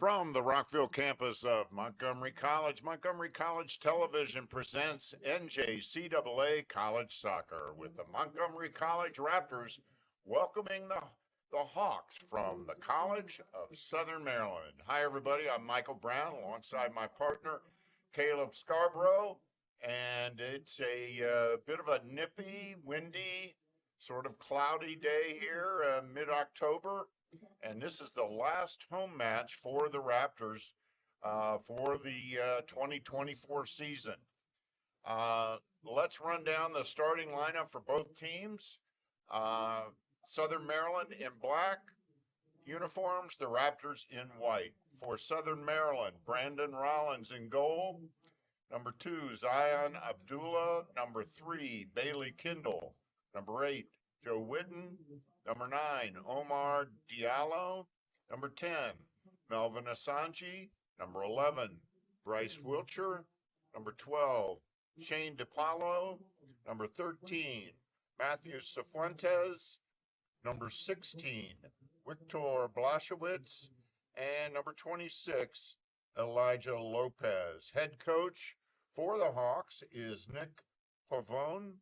From the Rockville campus of Montgomery College Television presents NJCAA College Soccer with the Montgomery College Raptors welcoming the Hawks from the College of Southern Maryland. Hi, everybody. I'm Michael Brown alongside my partner, Caleb Scarborough. And it's a bit of a nippy, windy, sort of cloudy day here, mid-October. And this is the last home match for the Raptors for the 2024 season. Let's run down the starting lineup for both teams. Southern Maryland in black uniforms, the Raptors in white. For Southern Maryland, Brandon Rollins in goal. Number 2, Zion Abdullah. Number 3, Bailey Kindle. Number 8, Joe Whitten. Number 9, Omar Diallo. Number 10, Melvin Asanji. Number 11, Bryce Wiltshire. Number 12, Shane DiPaolo. Number 13, Matthew Cifuentes. Number 16, Victor Blaszewicz. And number 26, Elijah Lopez. Head coach for the Hawks is Nick Pavone.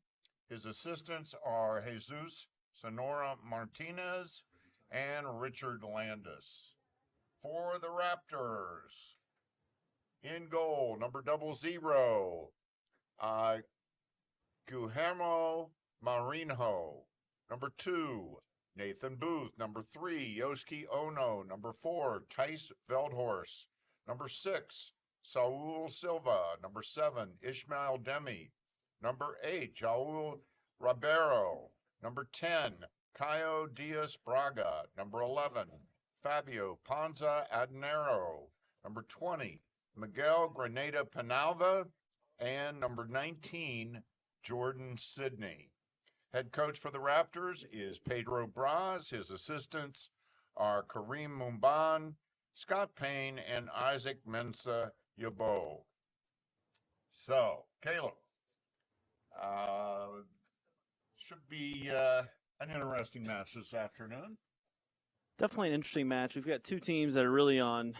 His assistants are Jesus Sonora Martinez and Richard Landis. For the Raptors, in goal, number 00, Guillermo Marinho. Number 2, Nathan Booth. Number 3, Yosuke Ono. Number 4, Tice Veldhorst. Number 6, Saul Silva. Number 7, Ishmael Demi. Number 8, João Ribeiro. Number 10, Caio Diaz Braga. Number 11, Fabio Panza Adenero. Number 20, Miguel Granada Penalva. And number 19, Jordan Sidney. Head coach for the Raptors is Pedro Braz. His assistants are Kareem Mumban, Scott Payne, and Isaac Mensa Yabo. So, Caleb, should be an interesting match this afternoon. Definitely an interesting match. We've got two teams that are really on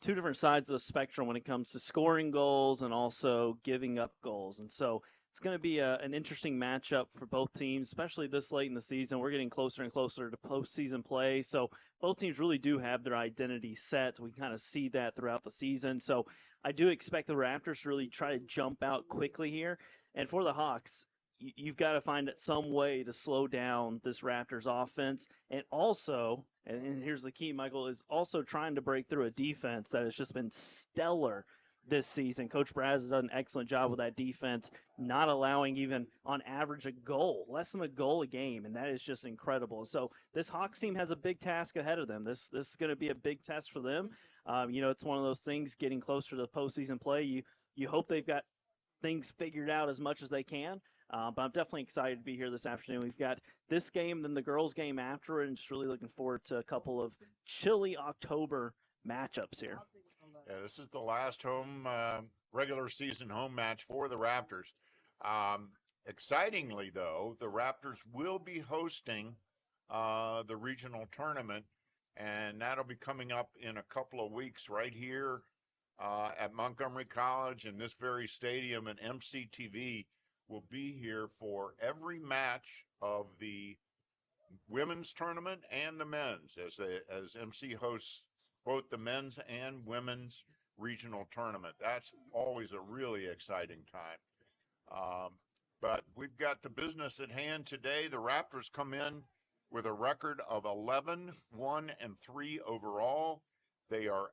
two different sides of the spectrum when it comes to scoring goals and also giving up goals. And so it's going to be an interesting matchup for both teams, especially this late in the season. We're getting closer and closer to postseason play. So both teams really do have their identity set. We kind of see that throughout the season. So I do expect the Raptors to really try to jump out quickly here. And for the Hawks, you've got to find some way to slow down this Raptors offense. And also, and here's the key, Michael, is also trying to break through a defense that has just been stellar this season. Coach Braz has done an excellent job with that defense, not allowing even on average a goal, less than a goal a game, and that is just incredible. So this Hawks team has a big task ahead of them. This is going to be a big test for them. It's one of those things getting closer to the postseason play. You hope they've got things figured out as much as they can. But I'm definitely excited to be here this afternoon. We've got this game, then the girls' game after, and just really looking forward to a couple of chilly October matchups here. Yeah, this is the last home regular season home match for the Raptors. Excitingly, though, the Raptors will be hosting the regional tournament, and that'll be coming up in a couple of weeks right here at Montgomery College in this very stadium, and MCTV will be here for every match of the women's tournament and the men's, as MC hosts both the men's and women's regional tournament. That's always a really exciting time. But we've got the business at hand today. The Raptors come in with a record of 11-1-3 overall. They are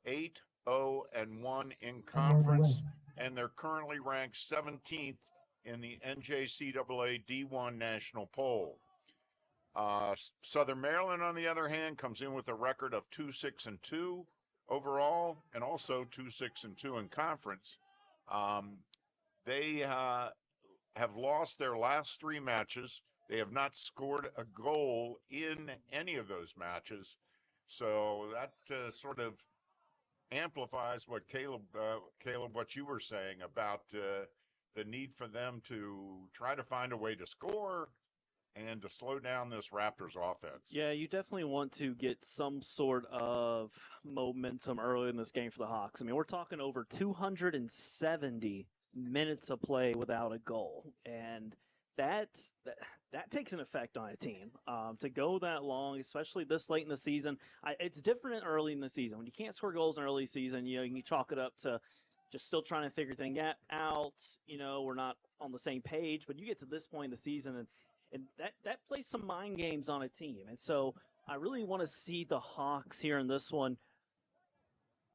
8-0-1 in conference, and they're currently ranked 17th in the NJCAA D1 national poll. Southern Maryland, on the other hand, comes in with a record of 2-6-2 overall, and also 2-6-2 in conference. They have lost their last 3 matches. They have not scored a goal in any of those matches. So that sort of amplifies what Caleb, what you were saying about the need for them to try to find a way to score and to slow down this Raptors offense. Yeah, you definitely want to get some sort of momentum early in this game for the Hawks. I mean, we're talking over 270 minutes of play without a goal, and that that takes an effect on a team. To go that long, especially this late in the season, it's different early in the season. When you can't score goals in early season, you know, you can chalk it up to just still trying to figure things out. You know, we're not on the same page, but you get to this point in the season and that plays some mind games on a team. And so I really want to see the Hawks here in this one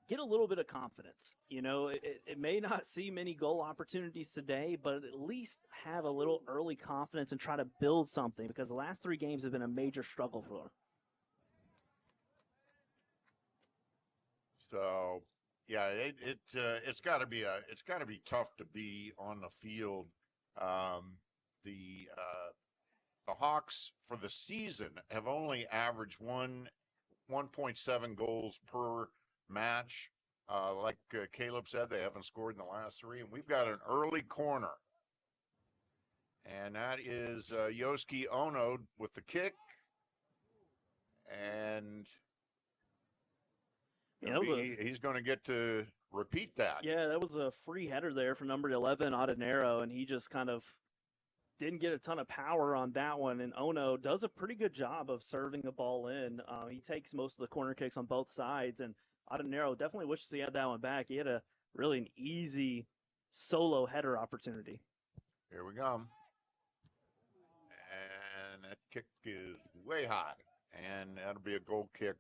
get a little bit of confidence. You know, it may not see many goal opportunities today, but at least have a little early confidence and try to build something, because the last 3 games have been a major struggle for them. So, yeah, it's got to be tough to be on the field. The Hawks for the season have only averaged 1.7 goals per match. Like Caleb said, they haven't scored in the last 3, and we've got an early corner, and that is Yosuke Ono with the kick, and he's going to get to repeat that. Yeah, that was a free header there for number 11, Adenero, and he just kind of didn't get a ton of power on that one, and Ono does a pretty good job of serving the ball in. He takes most of the corner kicks on both sides, and Adenero definitely wishes he had that one back. He had an easy solo header opportunity. Here we go. And that kick is way high, and that'll be a goal kick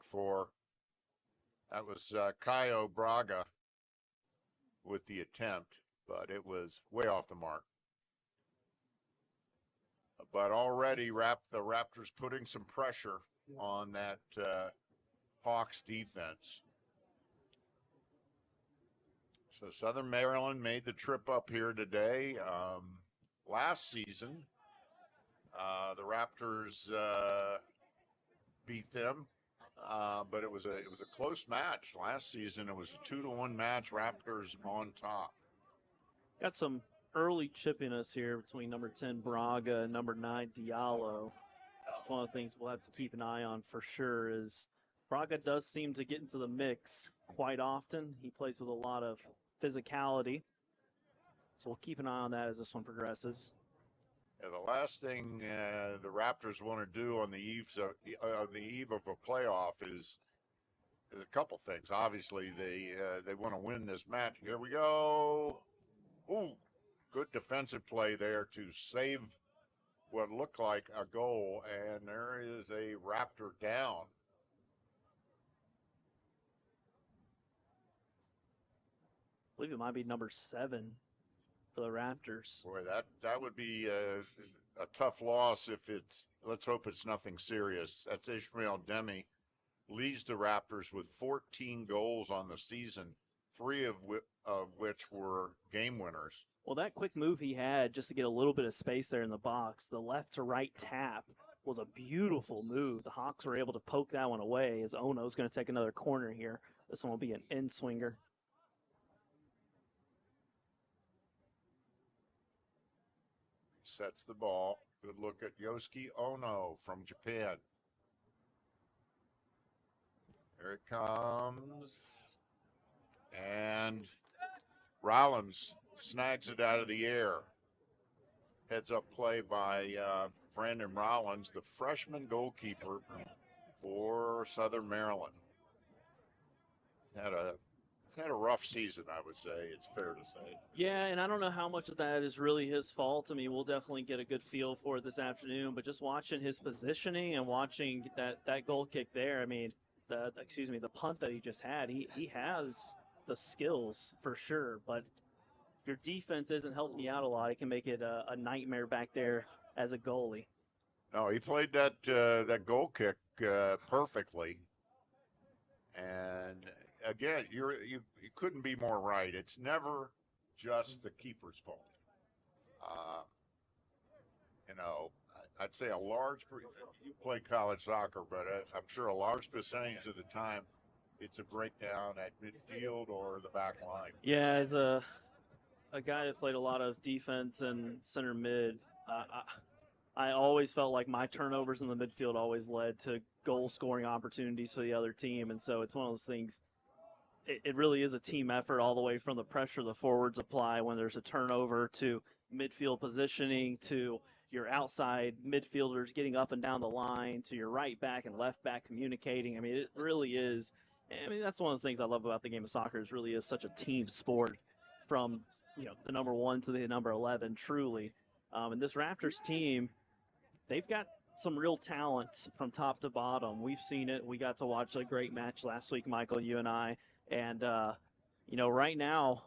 that was Caio Braga with the attempt, but it was way off the mark. But already the Raptors putting some pressure on that Hawks defense. So Southern Maryland made the trip up here today. Last season, the Raptors beat them, but it was a close match. Last season, it was a 2-1 match. Raptors on top. Got some early chippiness here between number 10 Braga and number 9 Diallo. That's one of the things we'll have to keep an eye on for sure. Is Braga does seem to get into the mix quite often. He plays with a lot of physicality, so we'll keep an eye on that as this one progresses. Yeah, the last thing the Raptors want to do on the eve of a playoff is a couple things. Obviously, they want to win this match. Here we go. Ooh, good defensive play there to save what looked like a goal, and there is a Raptor down. I believe it might be number 7 for the Raptors. Boy, that would be a tough loss if it's. Let's hope it's nothing serious. That's Ishmael Demi, leads the Raptors with 14 goals on the season, 3 of which were game winners. Well, that quick move he had just to get a little bit of space there in the box, the left to right tap, was a beautiful move. The Hawks were able to poke that one away, as Ono's going to take another corner here. This one will be an in-swinger. Sets the ball. Good look at Yosuke Ono from Japan. Here it comes. And Rollins snags it out of the air. Heads up play by Brandon Rollins, the freshman goalkeeper for Southern Maryland. Had a rough season, I would say. It's fair to say. Yeah, and I don't know how much of that is really his fault. I mean, we'll definitely get a good feel for it this afternoon, but just watching his positioning and watching that goal kick there, I mean, the punt that he just had, he has the skills for sure, but if your defense isn't helping you out a lot, it can make it a nightmare back there as a goalie. No, he played that goal kick perfectly, and again, you couldn't be more right. It's never just the keeper's fault. I'd say you play college soccer, but I'm sure a large percentage of the time it's a breakdown at midfield or the back line. Yeah, as a guy that played a lot of defense and center mid, I always felt like my turnovers in the midfield always led to goal scoring opportunities for the other team. And so it's one of those things, it really is a team effort all the way from the pressure the forwards apply when there's a turnover to midfield positioning to your outside midfielders getting up and down the line to your right back and left back communicating. I mean, it really is. I mean, that's one of the things I love about the game of soccer. It really is such a team sport from, the number 1 to the number 11, truly. And this Raptors team, they've got some real talent from top to bottom. We've seen it. We got to watch a great match last week, Michael, you and I. And, right now,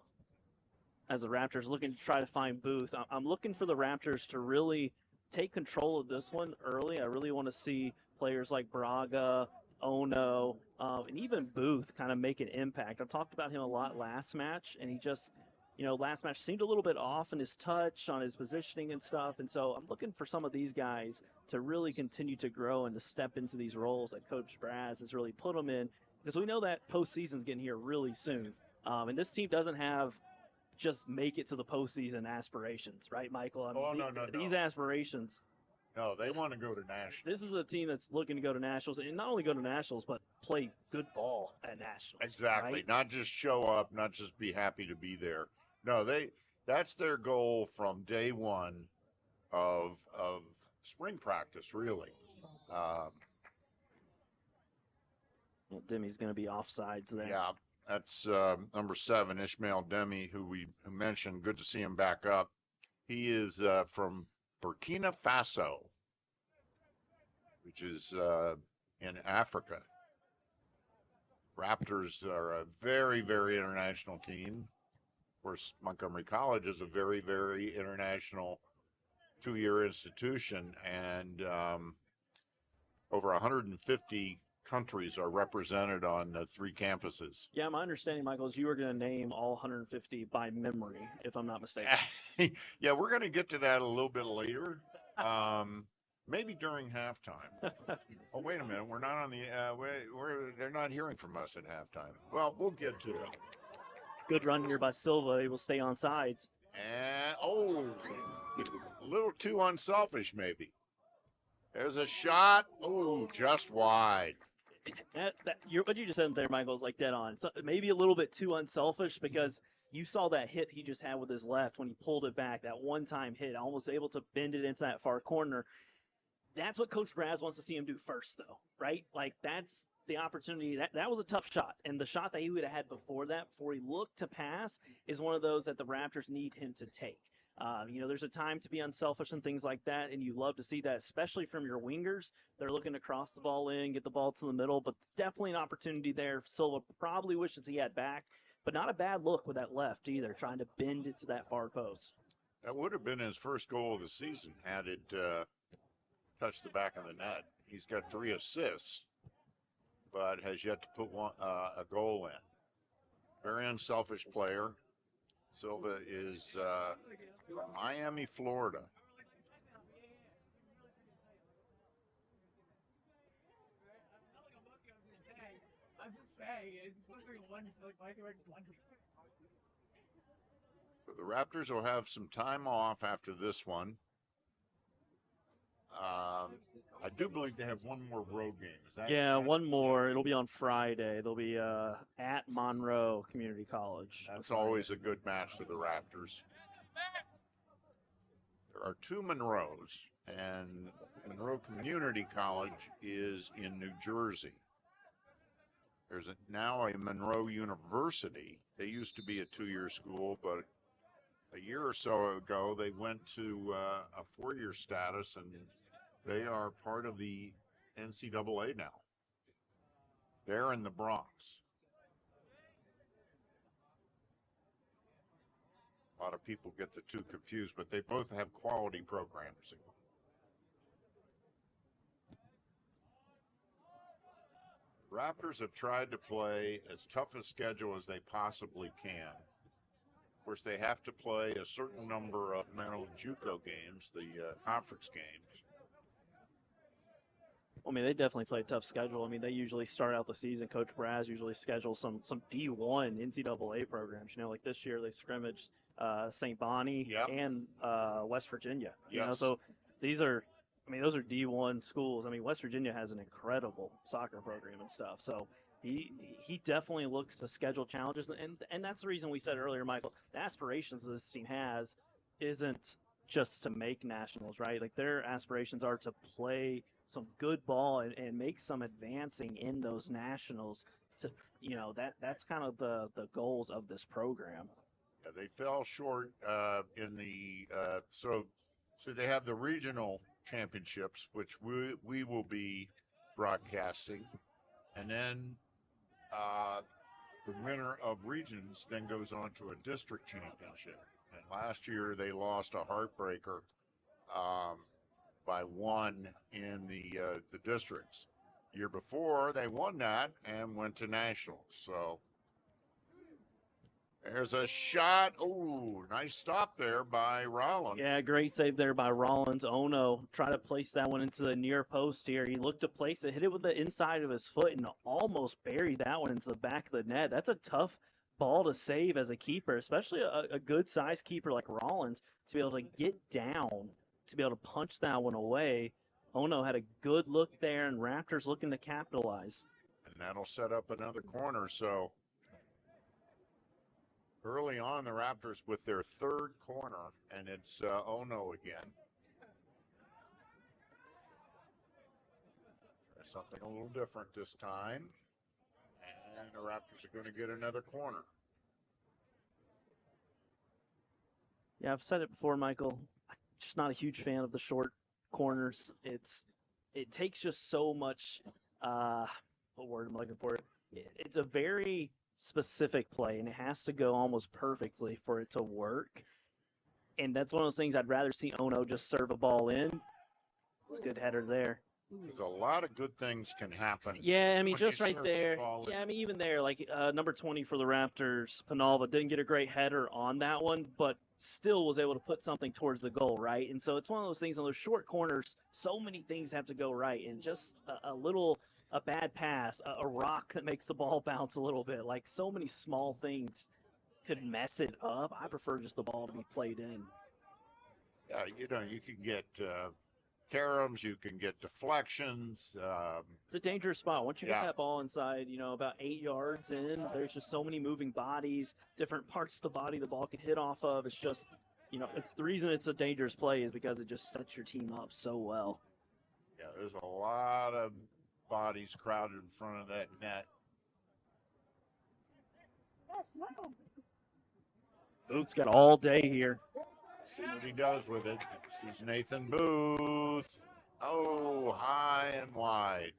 as the Raptors looking to try to find Booth, I'm looking for the Raptors to really take control of this one early. I really want to see players like Braga, Ono, and even Booth kind of make an impact. I've talked about him a lot last match, and he just, last match seemed a little bit off in his touch, on his positioning and stuff. And so I'm looking for some of these guys to really continue to grow and to step into these roles that Coach Braz has really put them in, because we know that postseason's getting here really soon. And this team doesn't have just make it to the postseason aspirations, right, Michael? No. These aspirations. No, they want to go to nationals. This is a team that's looking to go to nationals, and not only go to nationals, but play good ball at nationals. Exactly. Right? Not just show up, not just be happy to be there. No, that's their goal from day one of spring practice, really. Well, Demi's going to be offsides there. Yeah, that's number 7, Ishmael Demi, who mentioned. Good to see him back up. He is from Burkina Faso, which is in Africa. Raptors are a very, very international team. Of course, Montgomery College is a very, very international 2-year institution, and over 150 countries are represented on 3 campuses. Yeah, my understanding, Michael, is you were going to name all 150 by memory, if I'm not mistaken. Yeah, we're going to get to that a little bit later, maybe during halftime. Oh, wait a minute, we're not on the. They're not hearing from us at halftime. Well, we'll get to it. Good run here by Silva. He will stay on sides. And a little too unselfish, maybe. There's a shot. Oh, just wide. What you just said there, Michael, is like dead on. It's maybe a little bit too unselfish, because you saw that hit he just had with his left when he pulled it back, that one-time hit, almost able to bend it into that far corner. That's what Coach Braz wants to see him do first, though, right? Like, that's the opportunity. That was a tough shot, and the shot that he would have had before that, before he looked to pass, is one of those that the Raptors need him to take. There's a time to be unselfish and things like that, and you love to see that, especially from your wingers. They're looking to cross the ball in, get the ball to the middle, but definitely an opportunity there. Silva probably wishes he had back, but not a bad look with that left either, trying to bend it to that far post. That would have been his first goal of the season had it touched the back of the net. He's got 3 assists, but has yet to put a goal in. Very unselfish player. Silva is from Miami, Florida. So the Raptors will have some time off after this one. I do believe they have one more road game. Yeah, one more. It'll be on Friday. They'll be at Monroe Community College. That's always a good match for the Raptors. There are 2 Monroes, and Monroe Community College is in New Jersey. There's now a Monroe University. They used to be a 2-year school, but a year or so ago they went to a 4-year status, and they are part of the NCAA now. They're in the Bronx. A lot of people get the 2 confused, but they both have quality programs. Raptors have tried to play as tough a schedule as they possibly can. Of course, they have to play a certain number of Maryland JUCO games, the conference games. I mean, they definitely play a tough schedule. I mean, they usually start out the season. Coach Braz usually schedules some D1 NCAA programs. Like this year they scrimmaged St. Bonnie and West Virginia. Yes. So these are I mean, those are D1 schools. I mean, West Virginia has an incredible soccer program and stuff. So he definitely looks to schedule challenges, and that's the reason we said earlier, Michael. The aspirations that this team has isn't just to make nationals, right? Like their aspirations are to play some good ball and make some advancing in those nationals. To that's kind of the goals of this program. Yeah, they fell short in the so they have the regional championships, which we will be broadcasting, and then the winner of regions then goes on to a district championship. And last year they lost a heartbreaker by one in the districts. Year before they won that and went to nationals. So there's a shot. Oh, nice stop there by Rollins. Yeah, great save there by Rollins. Ono tried to place that one into the near post here. He looked to place it, hit it with the inside of his foot, and almost buried that one into the back of the net. That's a tough ball to save as a keeper, especially a good-sized keeper like Rollins, to be able to get down, to be able to punch that one away. Ono had a good look there, and Raptors looking to capitalize. And that'll set up another corner. So early on, the Raptors with their third corner, and it's Ono again. Something a little different this time. And the Raptors are going to get another corner. Yeah, I've said it before, Michael. I'm just not a huge fan of the short corners. It takes just so much. What word am I looking for? It's a very specific play, and it has to go almost perfectly for it to work. And that's one of those things I'd rather see Ono just serve a ball in. It's a good header there. Because a lot of good things can happen. Yeah, I mean, just right there. Yeah, I mean, even there, like number 20 for the Raptors, Penalva, didn't get a great header on that one, but still was able to put something towards the goal, right? And so it's one of those things on those short corners, so many things have to go right. And just a bad pass, a rock that makes the ball bounce a little bit, like so many small things could mess it up. I prefer just the ball to be played in. Yeah, you can get caroms, you can get deflections. It's a dangerous spot. Once you get that ball inside, about 8 yards in, there's just so many moving bodies, different parts of the body the ball can hit off of. It's just, it's the reason it's a dangerous play is because it just sets your team up so well. Yeah, there's a lot of bodies crowded in front of that net. Booth's got all day here. See what he does with it. This is Nathan Booth. Oh, high and wide.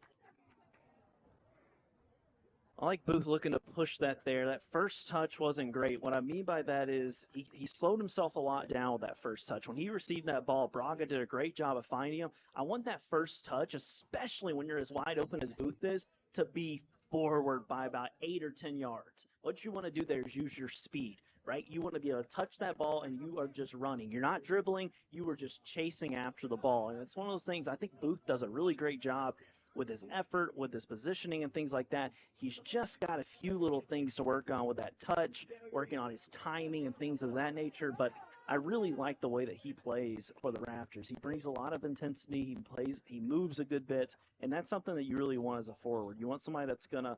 I like Booth looking to push that there. That first touch wasn't great. What I mean by that is he slowed himself a lot down with that first touch. When he received that ball, Braga did a great job of finding him. I want that first touch, especially when you're as wide open as Booth is, to be forward by about 8 or 10 yards. What you want to do there is use your speed. Right? You want to be able to touch that ball and you are just running. You're not dribbling. You are just chasing after the ball. And it's one of those things I think Booth does a really great job with his effort, with his positioning and things like that. He's just got a few little things to work on with that touch, working on his timing and things of that nature. But I really like the way that he plays for the Raptors. He brings a lot of intensity. He moves a good bit. And that's something that you really want as a forward. You want somebody that's going to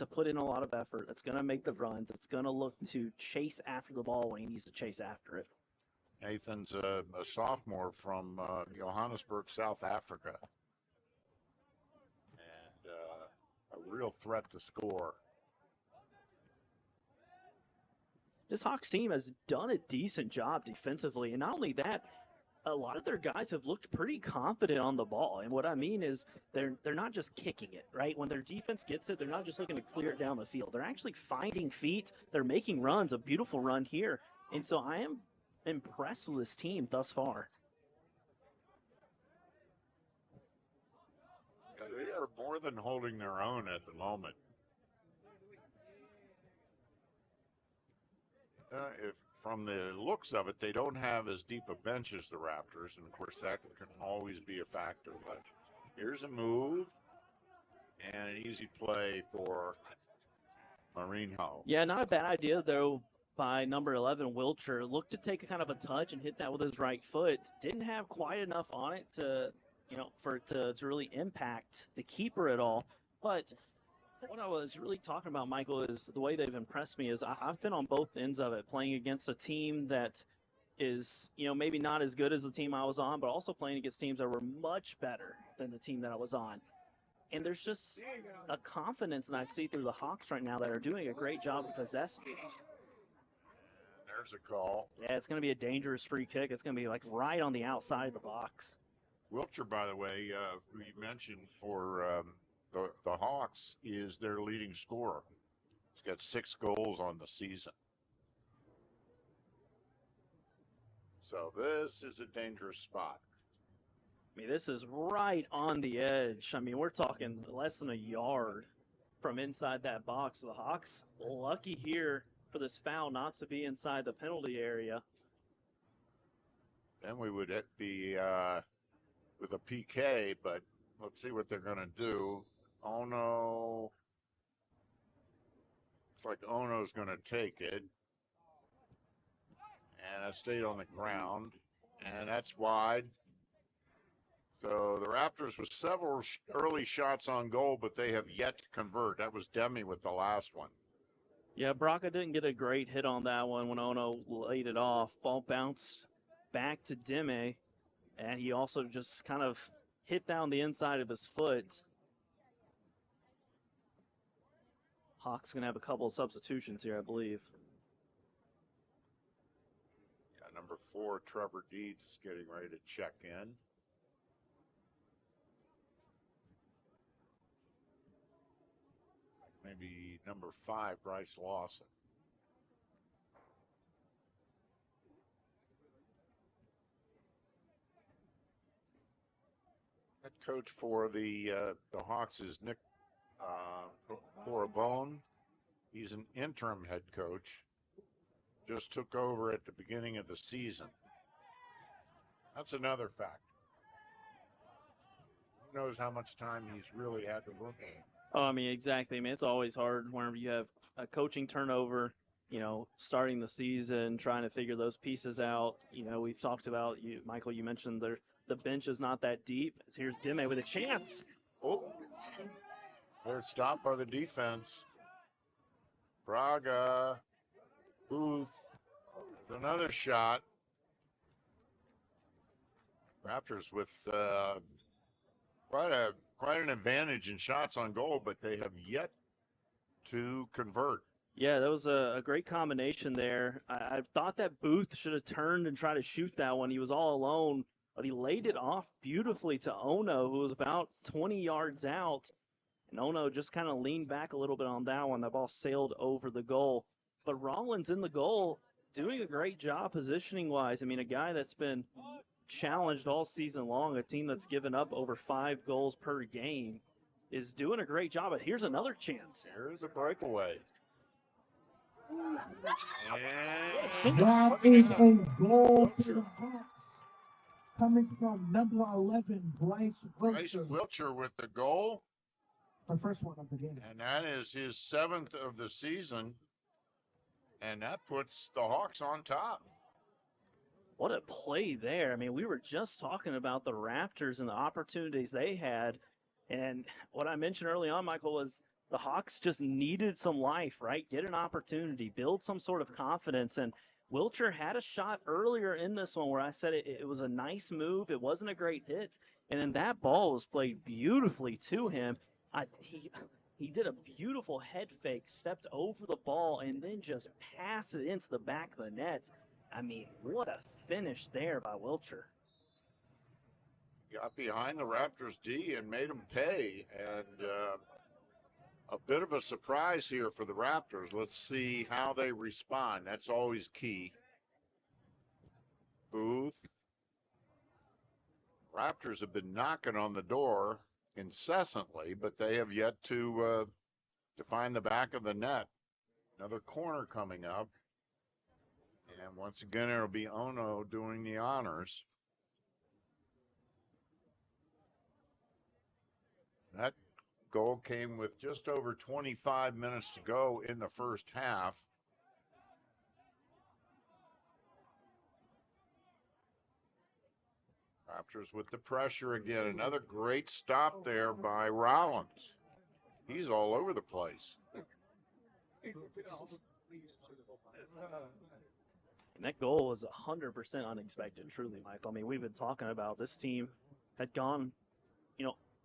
put in a lot of effort, that's going to make the runs, that's going to look to chase after the ball when he needs to chase after it. Nathan's a sophomore from Johannesburg, South Africa. And a real threat to score. This Hawks team has done a decent job defensively, and not only that, a lot of their guys have looked pretty confident on the ball. And what I mean is they're not just kicking it, right? When their defense gets it, they're not just looking to clear it down the field. They're actually finding feet. They're making runs, a beautiful run here. And so I am impressed with this team thus far. They are more than holding their own at the moment. From the looks of it, they don't have as deep a bench as the Raptors, and of course that can always be a factor. But here's a move and an easy play for Marinho. Yeah, not a bad idea though by number 11 Wilcher. Looked to take a kind of a touch and hit that with his right foot. Didn't have quite enough on it to for it to really impact the keeper at all. But what I was really talking about, Michael, is the way they've impressed me is I've been on both ends of it, playing against a team that is, maybe not as good as the team I was on, but also playing against teams that were much better than the team that I was on. And there's just a confidence that I see through the Hawks right now that are doing a great job of possessing. There's a call. Yeah, it's going to be a dangerous free kick. It's going to be like right on the outside of the box. Wiltshire, by the way, who you mentioned for the Hawks, is their leading scorer. He's got 6 goals on the season. So this is a dangerous spot. I mean, this is right on the edge. I mean, we're talking less than a yard from inside that box. The Hawks lucky here for this foul not to be inside the penalty area. Then we would be with a PK, but let's see what they're going to do. Ono. Looks like Ono's going to take it. And it stayed on the ground. And that's wide. So the Raptors with several early shots on goal, but they have yet to convert. That was Demi with the last one. Yeah, Braca didn't get a great hit on that one when Ono laid it off. Ball bounced back to Demi, and he also just kind of hit down the inside of his foot. Hawks going to have a couple of substitutions here, I believe. Yeah, number 4, Trevor Deeds, is getting ready to check in. Maybe number 5, Bryce Lawson. Head coach for the Hawks is Nick Corabone. He's an interim head coach. Just took over at the beginning of the season. That's another factor. Who knows how much time he's really had to work on. Oh, I mean, exactly. I mean, it's always hard whenever you have a coaching turnover, starting the season, trying to figure those pieces out. We've talked about, Michael, you mentioned the bench is not that deep. Here's Dime with a chance. Oh, they're stopped by the defense. Braga, Booth, another shot. Raptors with quite an advantage in shots on goal, but they have yet to convert. Yeah, that was a great combination there. I thought that Booth should have turned and tried to shoot that one. He was all alone, but he laid it off beautifully to Ono, who was about 20 yards out. And Ono just kind of leaned back a little bit on that one. The ball sailed over the goal. But Rollins in the goal, doing a great job positioning-wise. I mean, a guy that's been challenged all season long, a team that's given up over 5 goals per game, is doing a great job. But here's another chance. Here's a breakaway. That is a goal for the Hawks, coming from number 11, Bryce Wiltshire. Bryce Wiltshire with the goal. The first one of the game. And that is his 7th of the season. And that puts the Hawks on top. What a play there. I mean, we were just talking about the Raptors and the opportunities they had. And what I mentioned early on, Michael, was the Hawks just needed some life, right? Get an opportunity, build some sort of confidence. And Wiltshire had a shot earlier in this one where I said it was a nice move. It wasn't a great hit. And then that ball was played beautifully to him. He did a beautiful head fake, stepped over the ball, and then just passed it into the back of the net. I mean, what a finish there by Wiltshire. Got behind the Raptors D and made them pay. And a bit of a surprise here for the Raptors. Let's see how they respond. That's always key. Booth. Raptors have been knocking on the door incessantly, but they have yet to find the back of the net. Another corner coming up. And once again, it'll be Ono doing the honors. That goal came with just over 25 minutes to go in the first half. Raptors with the pressure again. Another great stop there by Rollins. He's all over the place. And that goal was 100% unexpected, truly, Michael. I mean, we've been talking about this team had gone,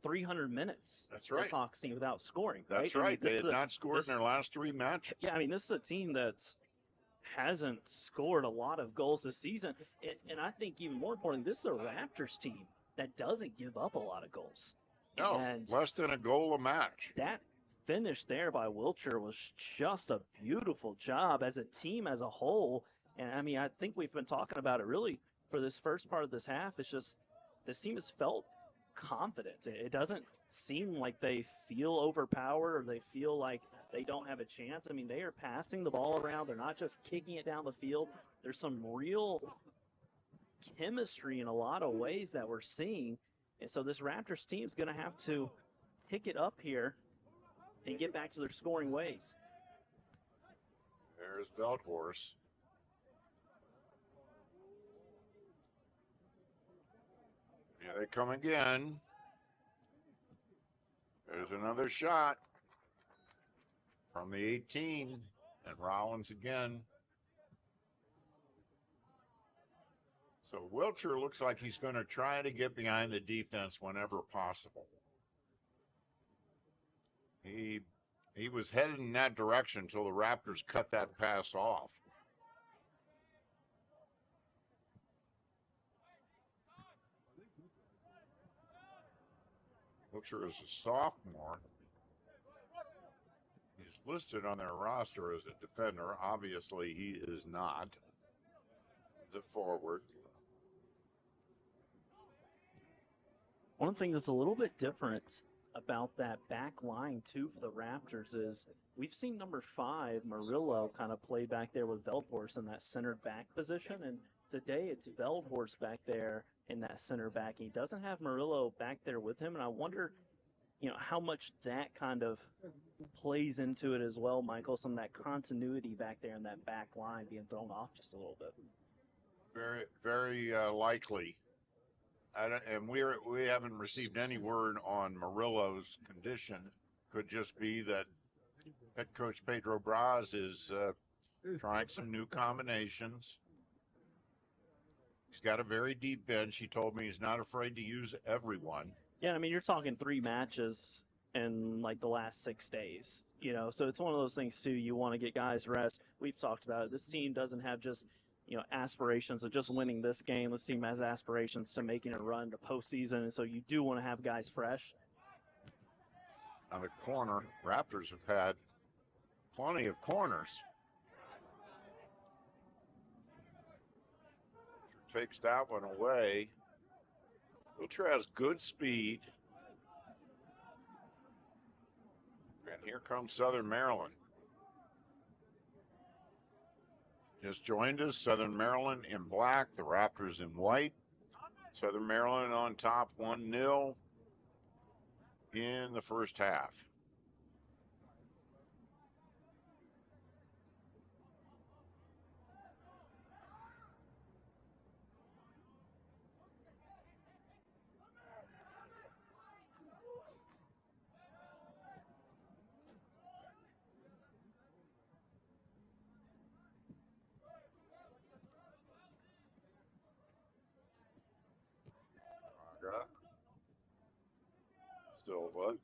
300 minutes. That's right. This Hawks team without scoring. That's right. right. They had not scored in their last 3 matches. Yeah, I mean, this is a team that hasn't scored a lot of goals this season. And I think even more importantly, this is a Raptors team that doesn't give up a lot of goals. No, and less than a goal a match. That finish there by Wiltshire was just a beautiful job as a team as a whole. And, I mean, I think we've been talking about it really for this first part of this half. It's just this team has felt confident. It doesn't seem like they feel overpowered or they feel like they don't have a chance. I mean, they are passing the ball around. They're not just kicking it down the field. There's some real chemistry in a lot of ways that we're seeing. And so this Raptors team is going to have to pick it up here and get back to their scoring ways. There's Veldhorst. Here they come again. There's another shot from the 18, and Rollins again. So Wiltshire looks like he's going to try to get behind the defense whenever possible. He was headed in that direction until the Raptors cut that pass off. Wiltshire is a sophomore. He's listed on their roster as a defender. Obviously, he is not. He's a forward. One of the things that's a little bit different about that back line, too, for the Raptors is we've seen number 5, Murillo, kind of play back there with Veldhorst in that centered back position. And today it's Veldhorst back there in that center back. He doesn't have Murillo back there with him. And I wonder, how much that kind of plays into it as well, Michael, some of that continuity back there in that back line being thrown off just a little bit. Very, very likely. And we haven't received any word on Murillo's condition. Could just be that head coach Pedro Braz is trying some new combinations. He's got a very deep bench. He told me he's not afraid to use everyone. Yeah, I mean, you're talking 3 matches in like the last 6 days, so it's one of those things too. You want to get guys rest. We've talked about it. This team doesn't have just aspirations of just winning this game. This team has aspirations to making a run to postseason, and so you do want to have guys fresh. On the corner, Raptors have had plenty of corners. Takes that one away. Wiltshire has good speed. And here comes Southern Maryland. Just joined us, Southern Maryland in black, the Raptors in white. Southern Maryland on top 1-0 in the first half. Silva.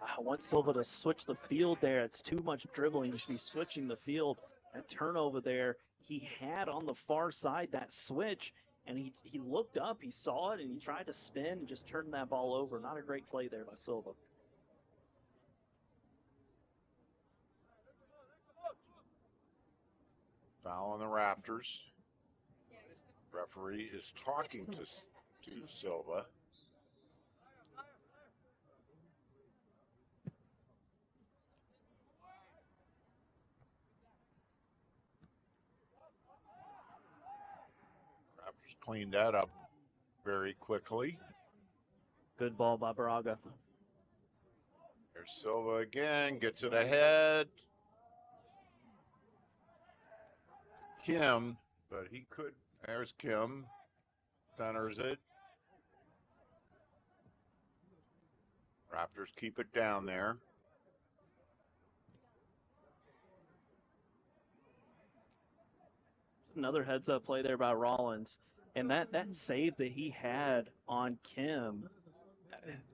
I want Silva to switch the field there. It's too much dribbling. You should be switching the field. That turnover there, he had on the far side that switch, and he looked up, he saw it, and he tried to spin and just turned that ball over. Not a great play there by Silva. Foul on the Raptors. Referee is talking to Silva. Raptors cleaned that up very quickly. Good ball by Braga. There's Silva again, gets it ahead. Kim, but he could. There's Kim, centers it. Raptors keep it down there. Another heads-up play there by Rollins. And that save that he had on Kim,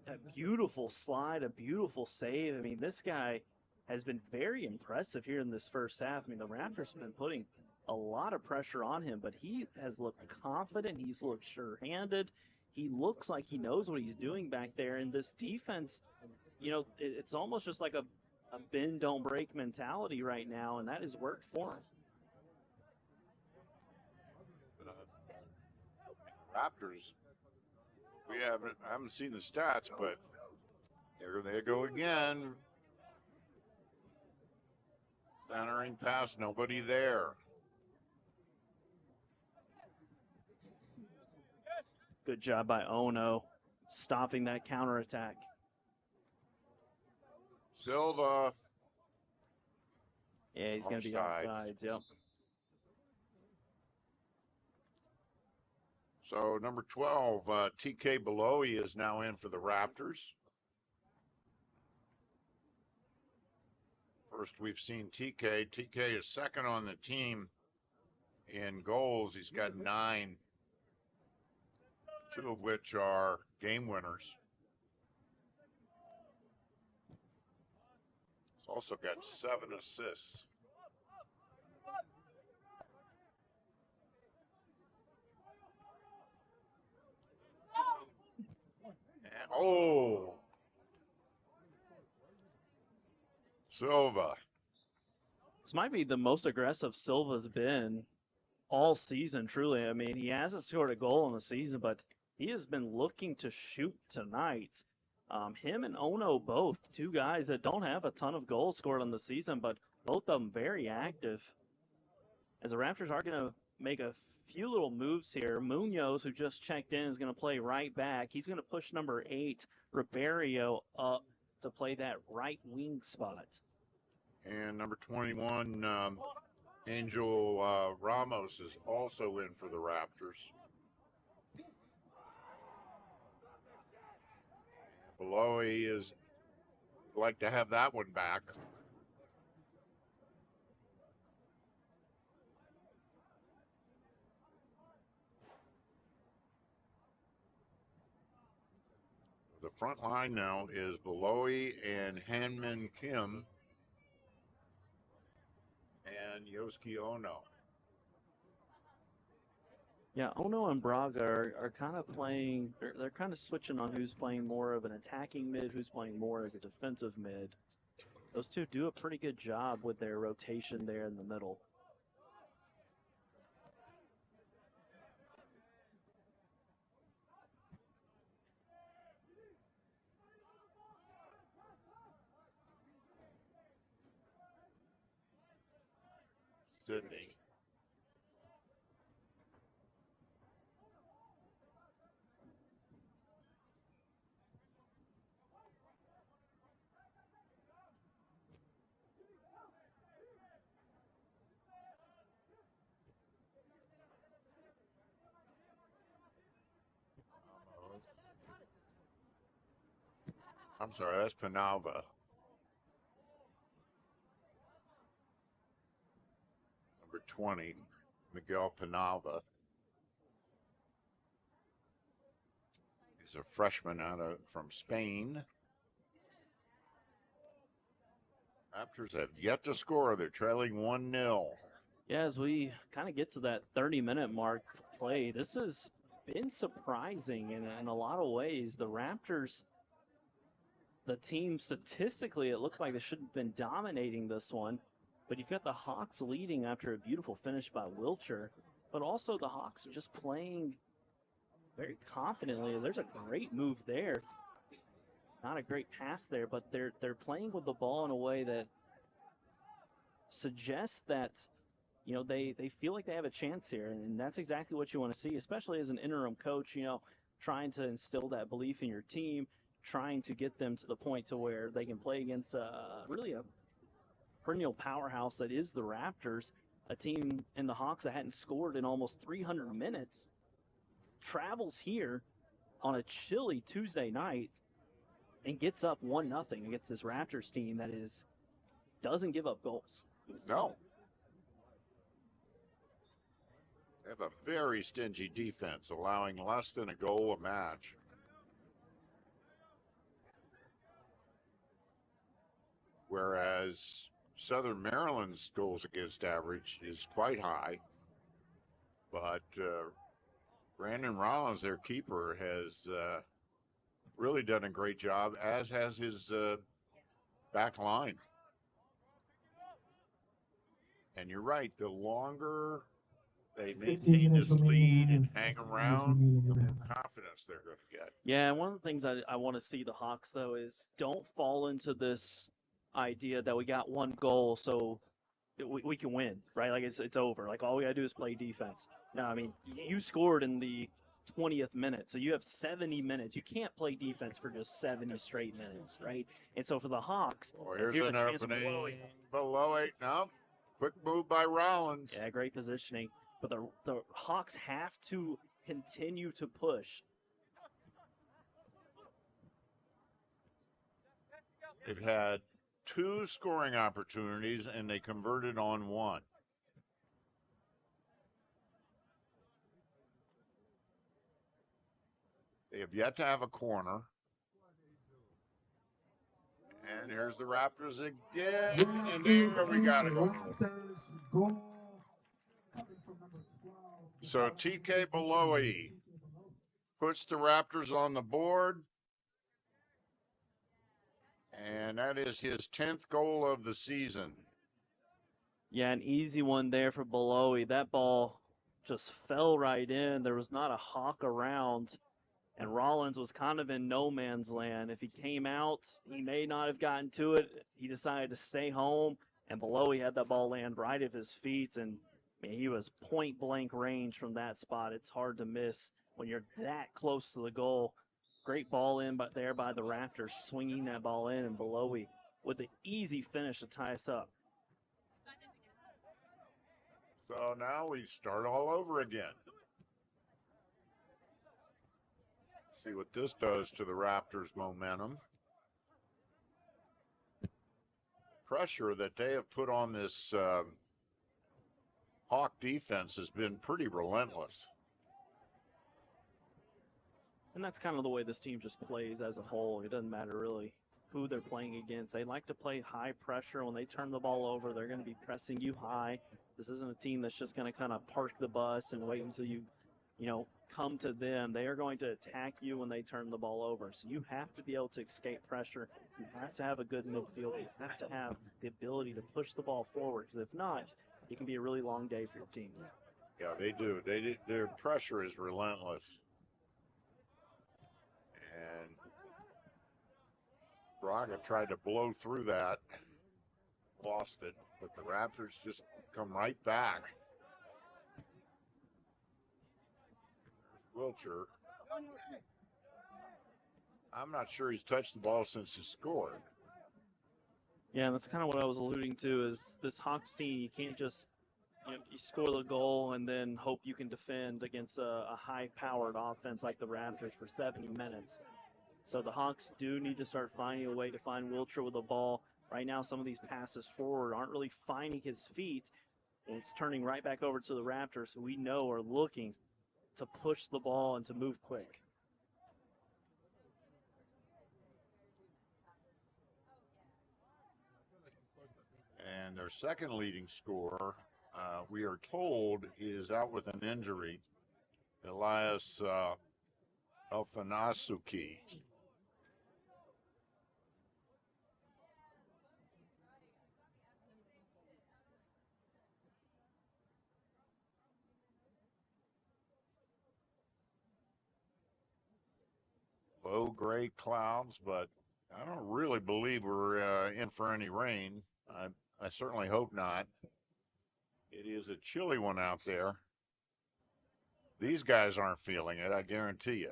a beautiful slide, a beautiful save. I mean, this guy has been very impressive here in this first half. I mean, the Raptors have been putting a lot of pressure on him, but he has looked confident. He's looked sure-handed. He looks like he knows what he's doing back there. And this defense, you know, it's almost just like a bend, don't break mentality right now, and that has worked for him. Raptors, I haven't seen the stats, but there they go again. Centering pass, nobody there. Good job by Ono stopping that counterattack. Silva. Yeah, he's going to be offsides, yep. So number 12, TK Beloy is now in for the Raptors. First we've seen TK. TK is second on the team in goals. He's got 9, 2 of which are game winners. He's also got 7 assists. Oh, Silva. This might be the most aggressive Silva's been all season, truly. I mean, he hasn't scored a goal in the season, but he has been looking to shoot tonight. Him and Ono both, 2 guys that don't have a ton of goals scored on the season, but both of them very active. As the Raptors are going to make a few little moves here. Munoz, who just checked in, is going to play right back. He's going to push number 8, Ribeiro, up to play that right wing spot. And number 21, Angel Ramos is also in for the Raptors. Beloy is like to have that one back. The front line now is Beloy and Hanmin Kim and Yosuke Ono. Yeah, Ono and Braga are kind of playing, they're kind of switching on who's playing more of an attacking mid, who's playing more as a defensive mid. Those two do a pretty good job with their rotation there in the middle. Sydney. I'm sorry, that's Penalva. Number 20, Miguel Penalva. He's a freshman from Spain. Raptors have yet to score. They're trailing 1-0. Yeah, as we kind of get to that 30-minute mark play, this has been surprising in a lot of ways. The Raptors, the team statistically, it looked like they should have been dominating this one. But you've got the Hawks leading after a beautiful finish by Wilcher. But also the Hawks are just playing very confidently. As there's a great move there. Not a great pass there, but they're playing with the ball in a way that suggests that, you know, they feel like they have a chance here. And that's exactly what you want to see, especially as an interim coach, you know, trying to instill that belief in your team, trying to get them to the point to where they can play against really a perennial powerhouse that is the Raptors, a team in the Hawks that hadn't scored in almost 300 minutes, travels here on a chilly Tuesday night and gets up 1-0 against this Raptors team that doesn't give up goals. No. They have a very stingy defense, allowing less than a goal a match. Whereas Southern Maryland's goals against average is quite high. But Brandon Rollins, their keeper, has really done a great job, as has his back line. And you're right, the longer they maintain this lead and hang around, the more confidence they're going to get. Yeah, and one of the things I want to see the Hawks, though, is don't fall into this idea that we got one goal, so we can win, right? Like, it's over. Like, all we got to do is play defense. No, I mean, you scored in the 20th minute, so you have 70 minutes. You can't play defense for just 70 straight minutes, right? And so for the Hawks, here's an opening below 8. No, quick move by Rollins. Yeah, great positioning. But the Hawks have to continue to push. They've had 2 scoring opportunities, and they converted on 1. They have yet to have a corner. And here's the Raptors again. And there we got it. So TK Beloe puts the Raptors on the board. And that is his 10th goal of the season. Yeah, an easy one there for Beloe. That ball just fell right in. There was not a Hawk around. And Rollins was kind of in no man's land. If he came out, he may not have gotten to it. He decided to stay home. And Beloe had that ball land right at his feet. And man, he was point-blank range from that spot. It's hard to miss when you're that close to the goal. Great ball in there by the Raptors, swinging that ball in, and Beloe with the easy finish to tie us up. So now we start all over again. See what this does to the Raptors' momentum. Pressure that they have put on this Hawk defense has been pretty relentless. And that's kind of the way this team just plays as a whole. It doesn't matter really who they're playing against. They like to play high pressure. When they turn the ball over, they're going to be pressing you high. This isn't a team that's just going to kind of park the bus and wait until you come to them. They are going to attack you when they turn the ball over. So you have to be able to escape pressure. You have to have a good midfield. You have to have the ability to push the ball forward, because if not, it can be a really long day for your team. Yeah, they do. Their pressure is relentless. And Braga tried to blow through that, lost it, but the Raptors just come right back. Wilcher. I'm not sure he's touched the ball since he scored. Yeah, that's kind of what I was alluding to, is this Hawks team, you can't just you score the goal and then hope you can defend against a high-powered offense like the Raptors for 70 minutes. So the Hawks do need to start finding a way to find Wilcher with the ball. Right now, some of these passes forward aren't really finding his feet, and it's turning right back over to the Raptors, who we know are looking to push the ball and to move quick. And their second leading scorer, we are told, is out with an injury, Elias Alfanasuki. Low gray clouds, but I don't really believe we're in for any rain. I certainly hope not. It is a chilly one out there. These guys aren't feeling it, I guarantee you.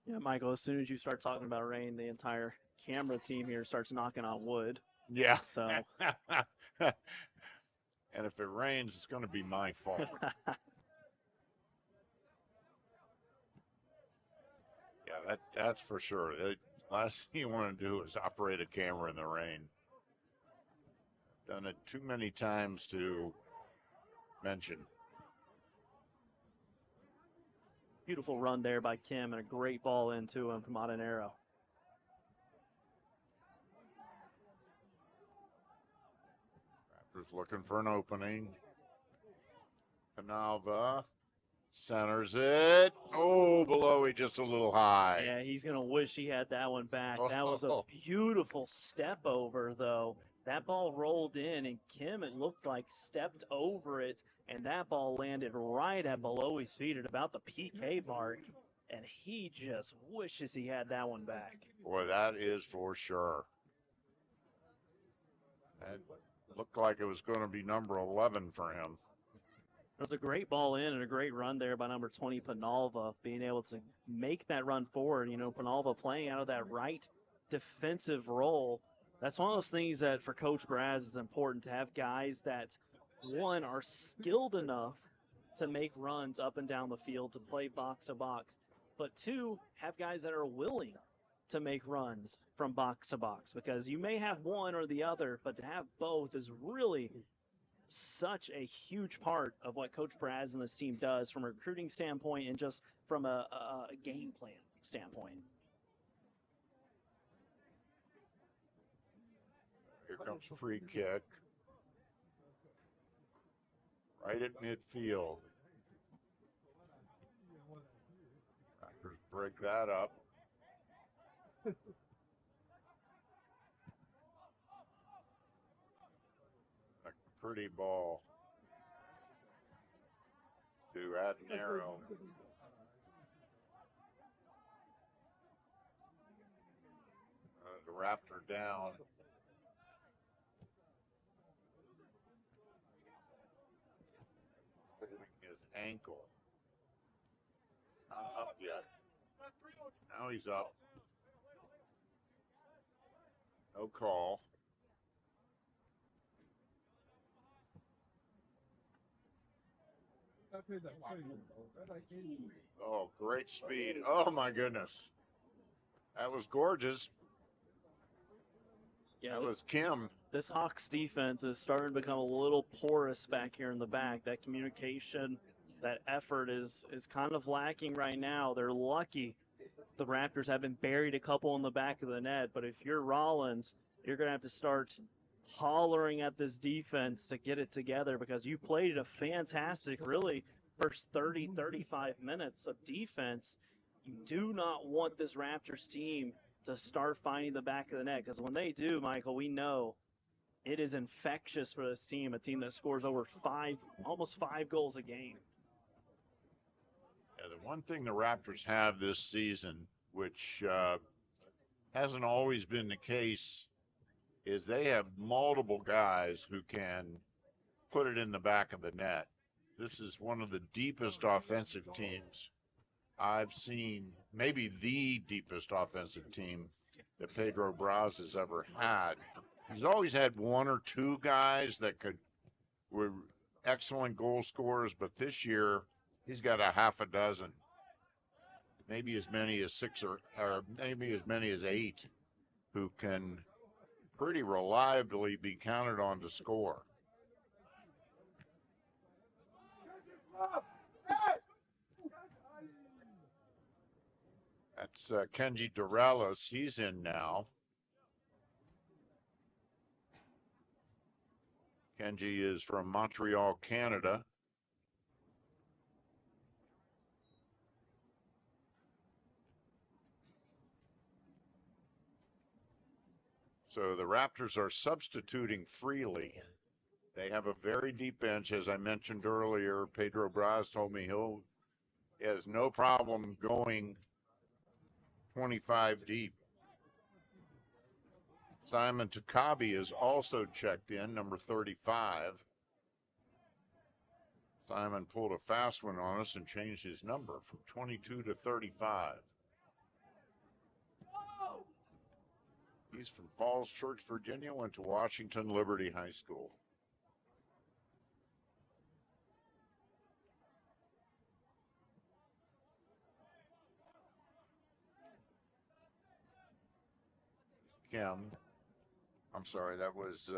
Yeah, Michael, as soon as you start talking about rain, the entire camera team here starts knocking on wood. Yeah. So. And if it rains, it's going to be my fault. that's for sure. Last thing you want to do is operate a camera in the rain. Done it too many times to mention. Beautiful run there by Kim and a great ball into him from Montanaro. Raptors looking for an opening. Penalva centers it. Oh, below just a little high. Yeah, he's going to wish he had that one back. That was a beautiful step over, though. That ball rolled in, and Kim, it looked like, stepped over it, and that ball landed right at below his feet at about the PK mark, and he just wishes he had that one back. Boy, that is for sure. That looked like it was going to be number 11 for him. It was a great ball in and a great run there by number 20, Penalva, being able to make that run forward. You know, Penalva playing out of that right defensive role. That's one of those things that for Coach Braz is important to have guys that, one, are skilled enough to make runs up and down the field to play box to box, but two, have guys that are willing to make runs from box to box, because you may have one or the other, but to have both is really such a huge part of what Coach Braz and this team does from a recruiting standpoint and just from a game plan standpoint. Here comes a free kick. Right at midfield. Raptors break that up. A pretty ball to Adnero. The Raptor down. His ankle. Not up yet. Now he's up. No call. Oh, great speed. Oh, my goodness. That was gorgeous. Yeah, that was Kim. This Hawks defense is starting to become a little porous back here in the back. That communication, that effort is kind of lacking right now. They're lucky the Raptors haven't buried a couple in the back of the net, but if you're Rollins, you're going to have to start hollering at this defense to get it together, because you played a fantastic, really, first 30, 35 minutes of defense. You do not want this Raptors team to start finding the back of the net, because when they do, Michael, we know it is infectious for this team, a team that scores over almost five goals a game. Yeah, the one thing the Raptors have this season, which hasn't always been the case, is they have multiple guys who can put it in the back of the net. This is one of the deepest offensive teams I've seen, maybe the deepest offensive team that Pedro Braz has ever had. He's always had one or two guys that were excellent goal scorers, but this year he's got a half a dozen, maybe as many as six or maybe as many as eight, who can pretty reliably be counted on to score. That's Kenji Dorelis. He's in now. Kenji is from Montreal, Canada. So the Raptors are substituting freely. They have a very deep bench, as I mentioned earlier. Pedro Braz told me he has no problem going 25 deep. Simon Takabi is also checked in, number 35. Simon pulled a fast one on us and changed his number from 22 to 35. He's from Falls Church, Virginia, went to Washington Liberty High School. Kim. I'm sorry, that was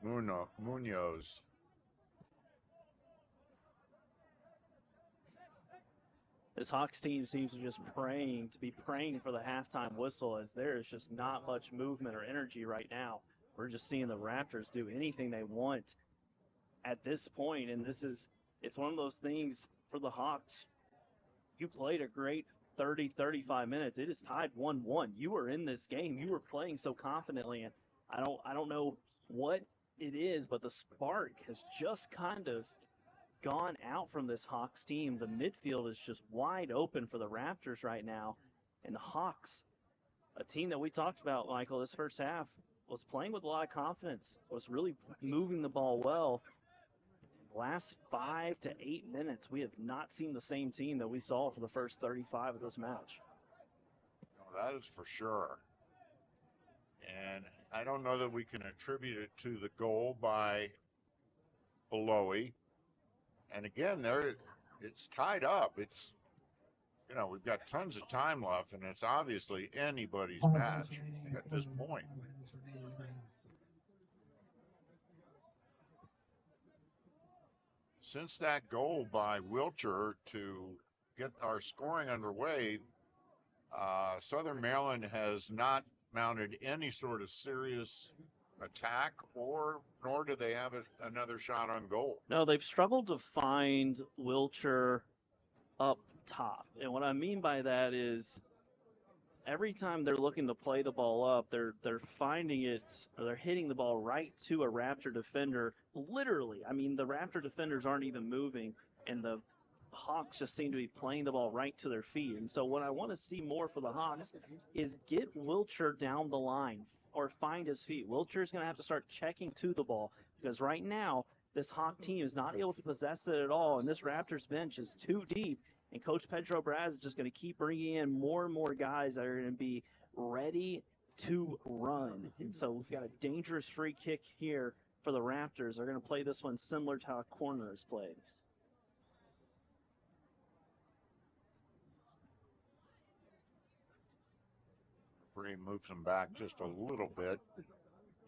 Munoz. This Hawks team seems to just be praying for the halftime whistle, as there is just not much movement or energy right now. We're just seeing the Raptors do anything they want at this point, and it's one of those things for the Hawks. You played a great 30, 35 minutes. It is tied 1-1. You were in this game. You were playing so confidently, and I don't know what it is, but the spark has just kind of gone out from this Hawks team. The midfield is just wide open for the Raptors right now, and the Hawks, a team that we talked about, Michael, this first half, was playing with a lot of confidence, was really moving the ball well. Last 5 to 8 minutes, we have not seen the same team that we saw for the first 35 of this match. No, that is for sure. And I don't know that we can attribute it to the goal by Belowy. And again, it's tied up. We've got tons of time left, and it's obviously anybody's match at this point. Since that goal by Wilcher to get our scoring underway, Southern Maryland has not mounted any sort of serious attack, nor do they have another shot on goal. No, they've struggled to find Wilcher up top. And what I mean by that is every time they're looking to play the ball up, they're finding it, or they're hitting the ball right to a Raptor defender. Literally, I mean, the Raptor defenders aren't even moving, and the Hawks just seem to be playing the ball right to their feet. And so what I want to see more for the Hawks is get Wilcher down the line or find his feet. Wilcher's going to have to start checking to the ball, because right now this Hawk team is not able to possess it at all, and this Raptors bench is too deep. And Coach Pedro Braz is just going to keep bringing in more and more guys that are going to be ready to run. And so we've got a dangerous free kick here for the Raptors. They're going to play this one similar to how a corner is played. Referee moves them back just a little bit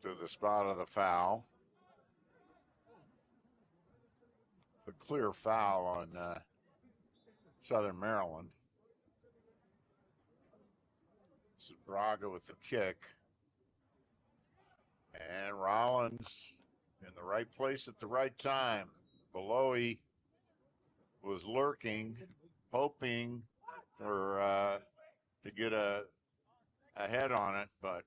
to the spot of the foul. A clear foul on Southern Maryland. This is Braga with the kick. And Rollins in the right place at the right time. Belowy was lurking, hoping for to get a head on it, but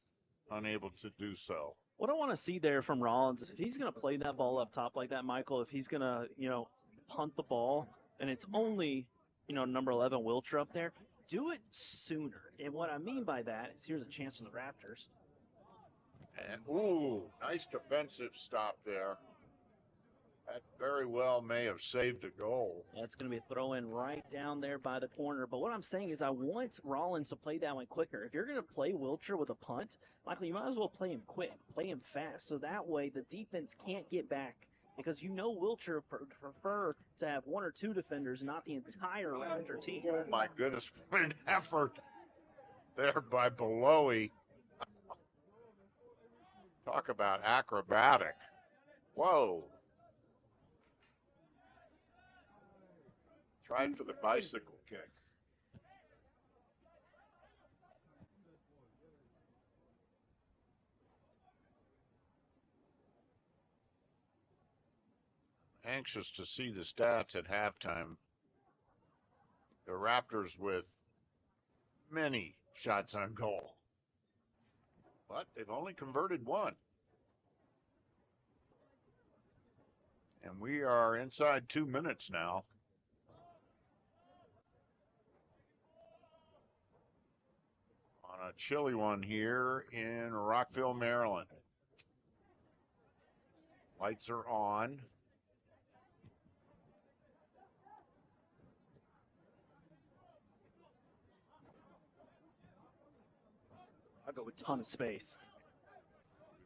unable to do so. What I want to see there from Rollins is if he's going to play that ball up top like that, Michael, if he's going to, punt the ball, and it's only number 11 Wilcher up there, do it sooner. And what I mean by that is here's a chance for the Raptors. And, nice defensive stop there. That very well may have saved a goal. That's going to be a throw-in right down there by the corner. But what I'm saying is I want Rollins to play that one quicker. If you're going to play Wilcher with a punt, Michael, you might as well play him quick, play him fast, so that way the defense can't get back. Because Wilcher prefer to have one or two defenders, not the entire Raptor team. Oh, my goodness, what an effort there by Belowy. Talk about acrobatic. Whoa. Tried for the bicycle kick. Anxious to see the stats at halftime. The Raptors with many shots on goal, but they've only converted one. And we are inside 2 minutes now. On a chilly one here in Rockville, Maryland. Lights are on. I'll go with a ton of space.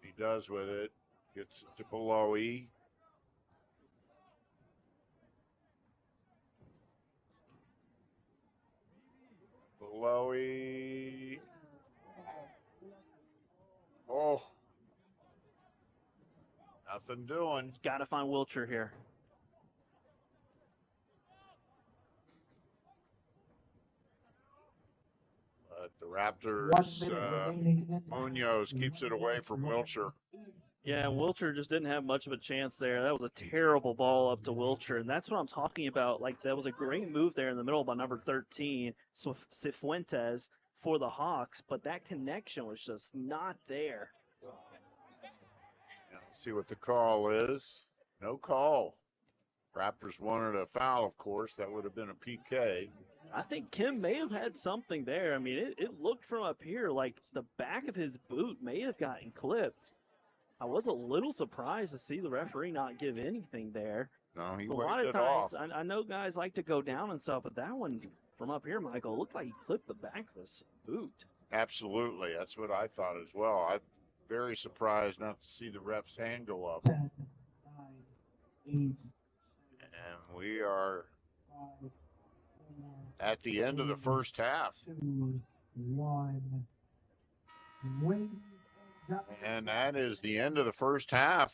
He does with it. Gets it to Belowy. Belowy. Nothing doing. Got to find Wilcher here. But the Raptors, 1 minute remaining in the Munoz half. keeps it away from Wilcher. Yeah, Wilcher just didn't have much of a chance there. That was a terrible ball up to Wilcher, and that's what I'm talking about. Like, that was a great move there in the middle by number 13, Cifuentes, for the Hawks, but that connection was just not there. Yeah, let's see what the call is. No call. Raptors wanted a foul, of course. That would have been a PK. I think Kim may have had something there. I mean, it looked from up here like the back of his boot may have gotten clipped. I was a little surprised to see the referee not give anything there. No, he So a waved lot of it times, off. I know guys like to go down and stuff, but that one from up here, Michael, looked like he clipped the back of his boot. Absolutely. That's what I thought as well. I'm very surprised not to see the ref's hand go up. 10, 9, 8, And we are 5, 4, at the end of the first half. 2, 1. Ladies And that is the end of the first half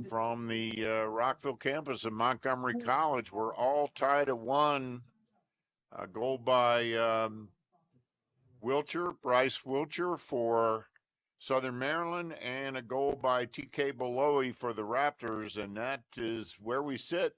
from the Rockville campus of Montgomery College. We're all tied at 1. A goal by Bryce Wilcher for Southern Maryland, and a goal by TK Beloe for the Raptors. And that is where we sit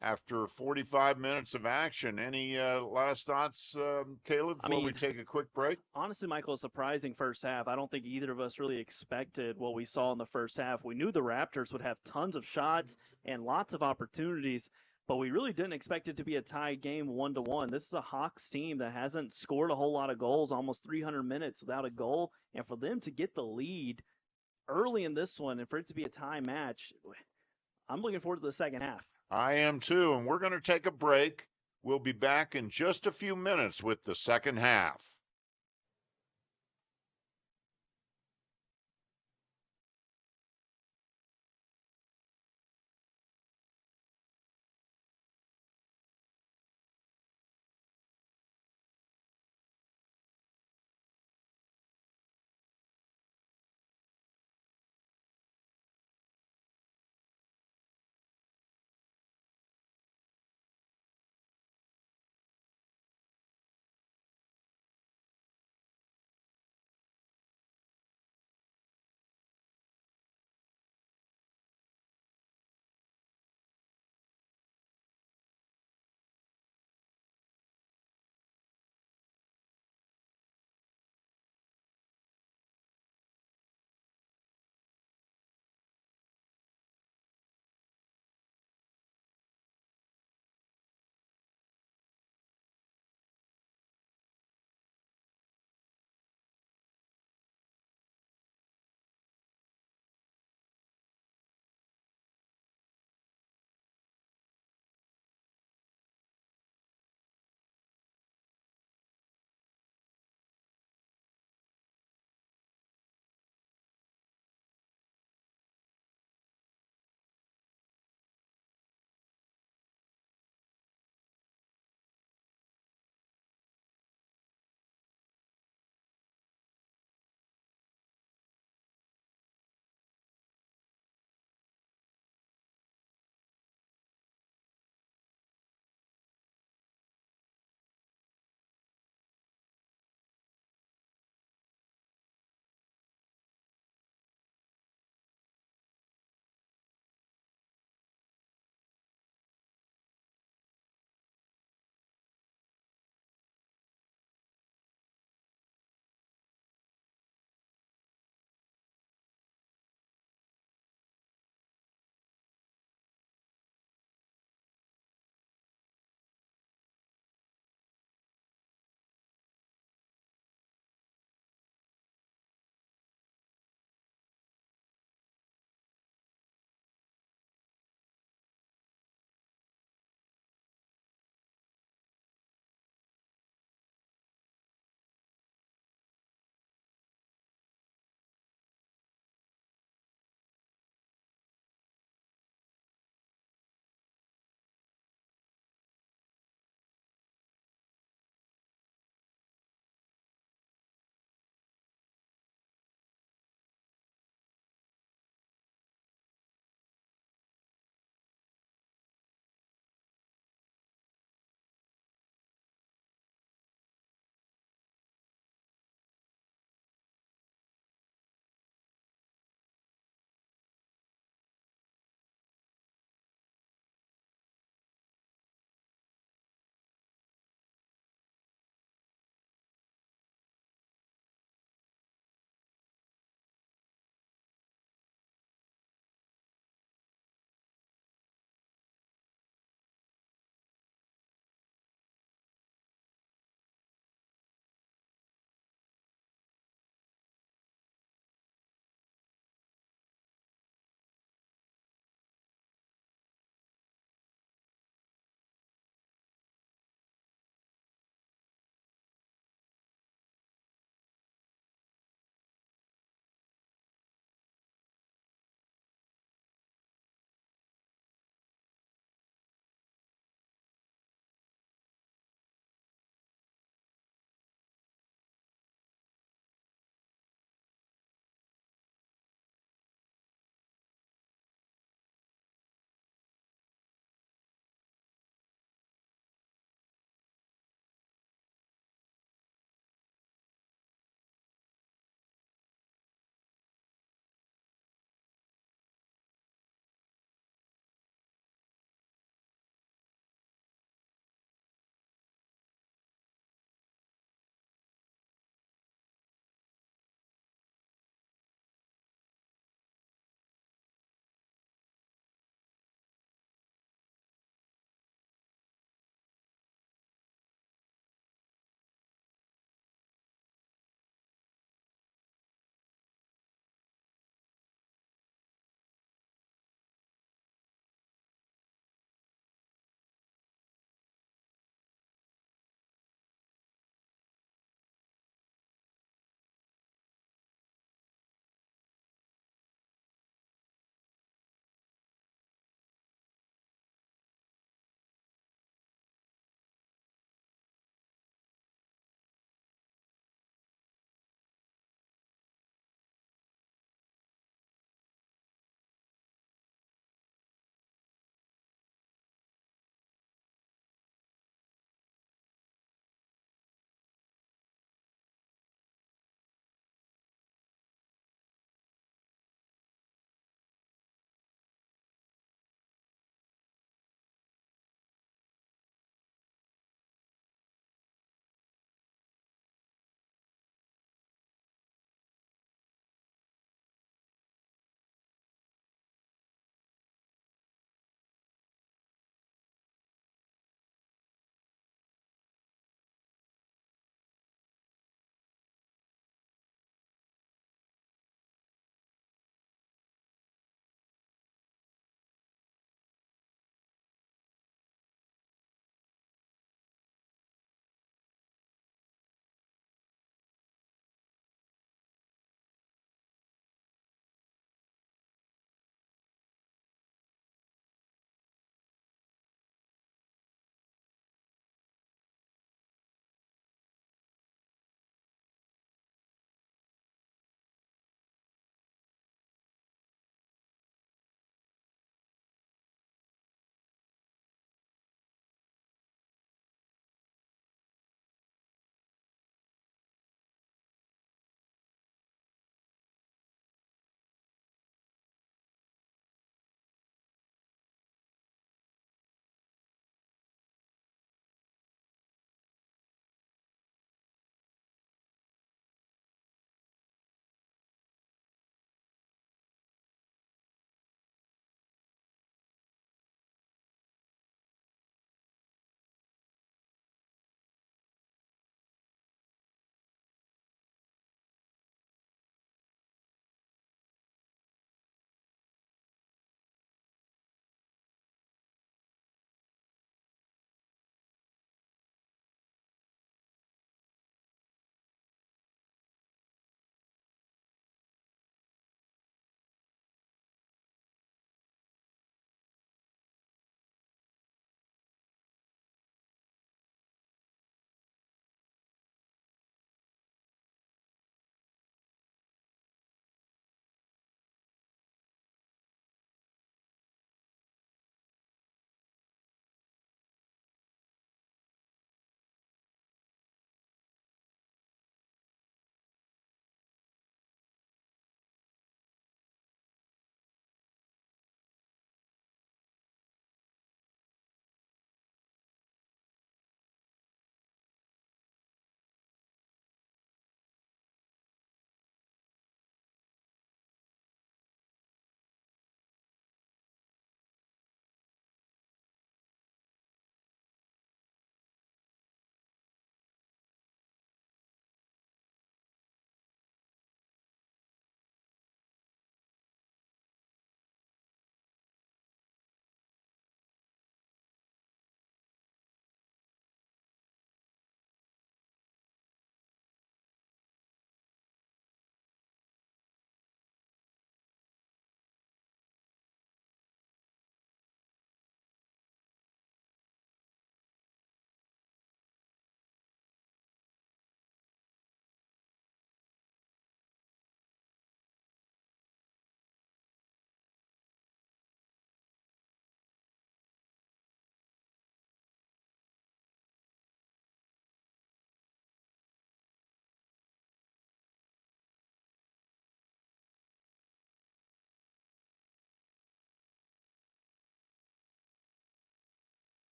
after 45 minutes of action. Any last thoughts, Caleb, before we take a quick break? Honestly, Michael, a surprising first half. I don't think either of us really expected what we saw in the first half. We knew the Raptors would have tons of shots and lots of opportunities, but we really didn't expect it to be a tied game 1-1. This is a Hawks team that hasn't scored a whole lot of goals, almost 300 minutes without a goal, and for them to get the lead early in this one and for it to be a tie match, I'm looking forward to the second half. I am too, and we're going to take a break. We'll be back in just a few minutes with the second half.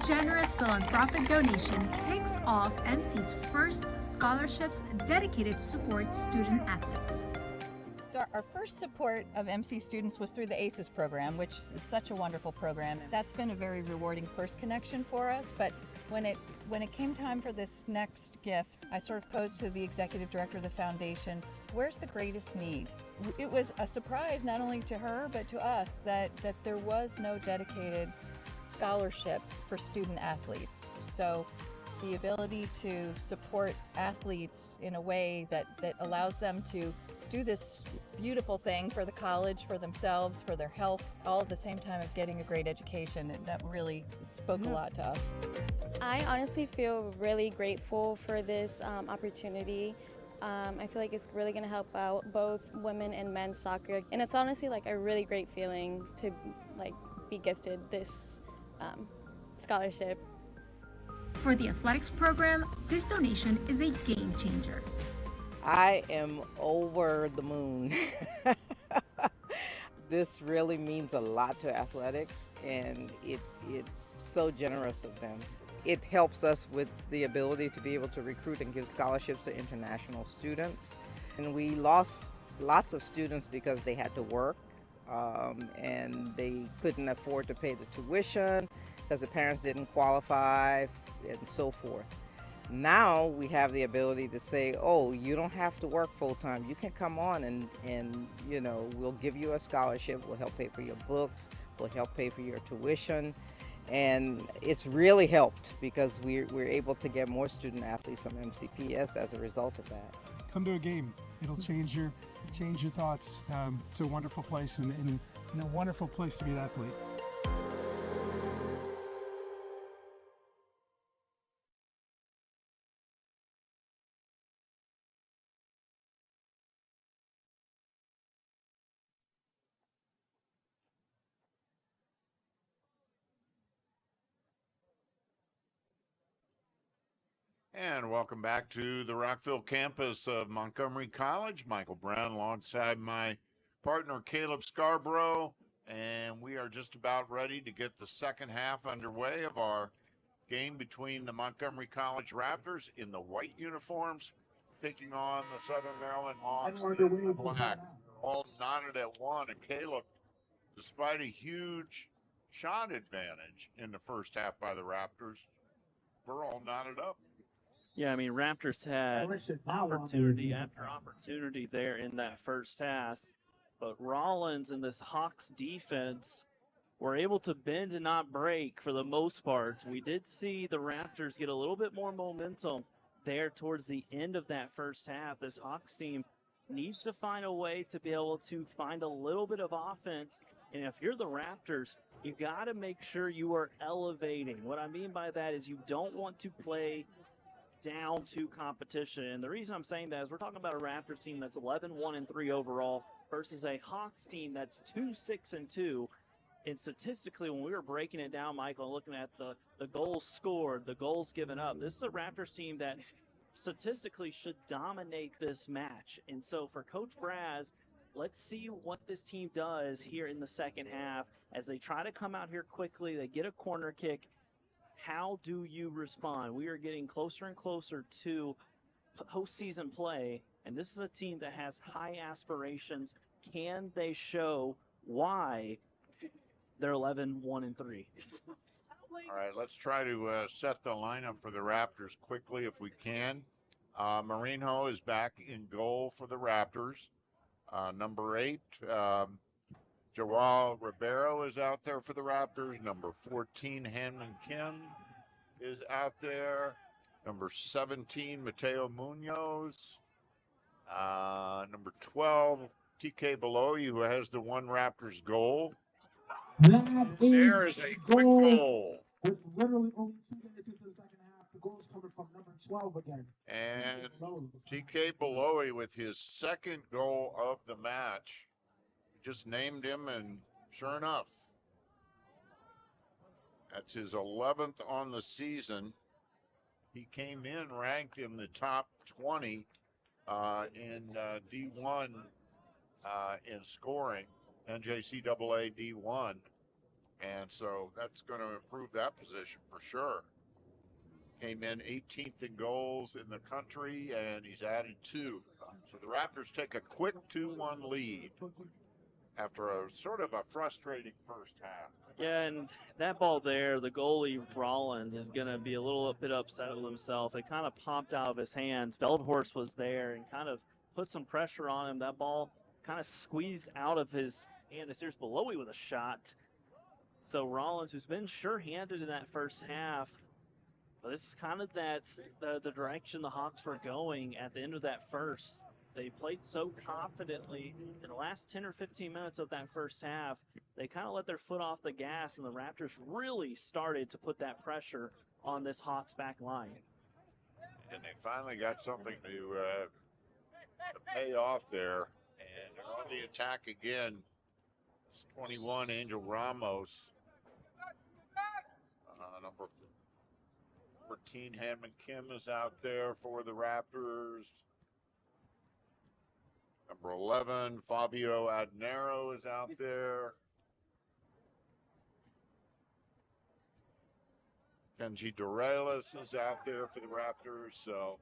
generous philanthropic donation kicks off MC's first scholarships dedicated to support student athletes. So our first support of MC students was through the ACES program, which is such a wonderful program. That's been a very rewarding first connection for us, but when it came time for this next gift, I sort of posed to the executive director of the foundation, where's the greatest need? It was a surprise not only to her, but to us that there was no dedicated scholarship for student athletes. So the ability to support athletes in a way that allows them to do this beautiful thing for the college, for themselves, for their health, all at the same time of getting a great education, and that really spoke a lot to us. I honestly feel really grateful for this opportunity. I feel like it's really going to help out both women and men's soccer, and it's honestly like a really great feeling to like be gifted this scholarship. For the athletics program, this donation is a game changer. I am over the moon. This really means a lot to athletics, and it's so generous of them. It helps us with the ability to be able to recruit and give scholarships to international students. And we lost lots of students because they had to work and they couldn't afford to pay the tuition because the parents didn't qualify and so forth. Now we have the ability to say, oh, you don't have to work full-time. You can come on and you know, we'll give you a scholarship. We'll help pay for your books. We'll help pay for your tuition. And it's really helped because we're able to get more student athletes from MCPS as a result of that. Come to a game. It'll change your thoughts. It's a wonderful place and a wonderful place to be an athlete. And welcome back to the Rockville campus of Montgomery College. Michael Brown alongside my partner Caleb Scarborough. And we are just about ready to get the second half underway of our game between the Montgomery College Raptors in the white uniforms taking on the Southern Maryland Hawks in the black. All knotted at one. And Caleb, despite a huge shot advantage in the first half by the Raptors, we're all knotted up. Yeah, I mean, Raptors had opportunity after opportunity there in that first half, but Rollins and this Hawks defense were able to bend and not break for the most part. We did see the Raptors get a little bit more momentum there towards the end of that first half. This Hawks team needs to find a way to be able to find a little bit of offense, and if you're the Raptors, you got to make sure you are elevating. What I mean by that is you don't want to play down to competition. And the reason I'm saying that is we're talking about a Raptors team that's 11-1-3 overall versus a Hawks team that's 2-6-2. And statistically, when we were breaking it down, Michael, looking at the goals scored, the goals given up, this is a Raptors team that statistically should dominate this match. And so for Coach Braz, let's see what this team does here in the second half as they try to come out here quickly. They get a corner kick. How do you respond? We are getting closer and closer to postseason play, and this is a team that has high aspirations. Can they show why they're 11-1-3? All right, let's try to set the lineup for the Raptors quickly if we can. Marinho is back in goal for the Raptors. Number 8, Joao Ribeiro is out there for the Raptors. Number 14, Hanman Kim is out there. Number 17, Mateo Munoz. Number 12, TK Beloy, who has the one Raptors goal. There is a quick goal. With literally only 2 minutes into the second half, the goal is coming from number 12 again. And TK Beloy with his second goal of the match. Just named him, and sure enough, that's his 11th on the season. He came in ranked in the top 20 in D1 in scoring, NJCAA D1. And so that's going to improve that position for sure. Came in 18th in goals in the country, and he's added 2. So the Raptors take a quick 2-1 lead after a sort of a frustrating first half. Yeah, and that ball there, the goalie Rollins is going to be a little bit upset with himself. It kind of popped out of his hands. Veldhorst was there and kind of put some pressure on him. That ball kind of squeezed out of his hand. Here's below with a shot. So Rollins, who's been sure-handed in that first half, but this is kind of the direction the Hawks were going at the end of that first. They played so confidently in the last 10 or 15 minutes of that first half. They kind of let their foot off the gas, and the Raptors really started to put that pressure on this Hawks back line. And they finally got something to pay off there. And they're on the attack again. It's 21, Angel Ramos. Number 14, Hanman Kim is out there for the Raptors. Number 11, Fabio Adnero is out there. Kenji Dorelis is out there for the Raptors. So,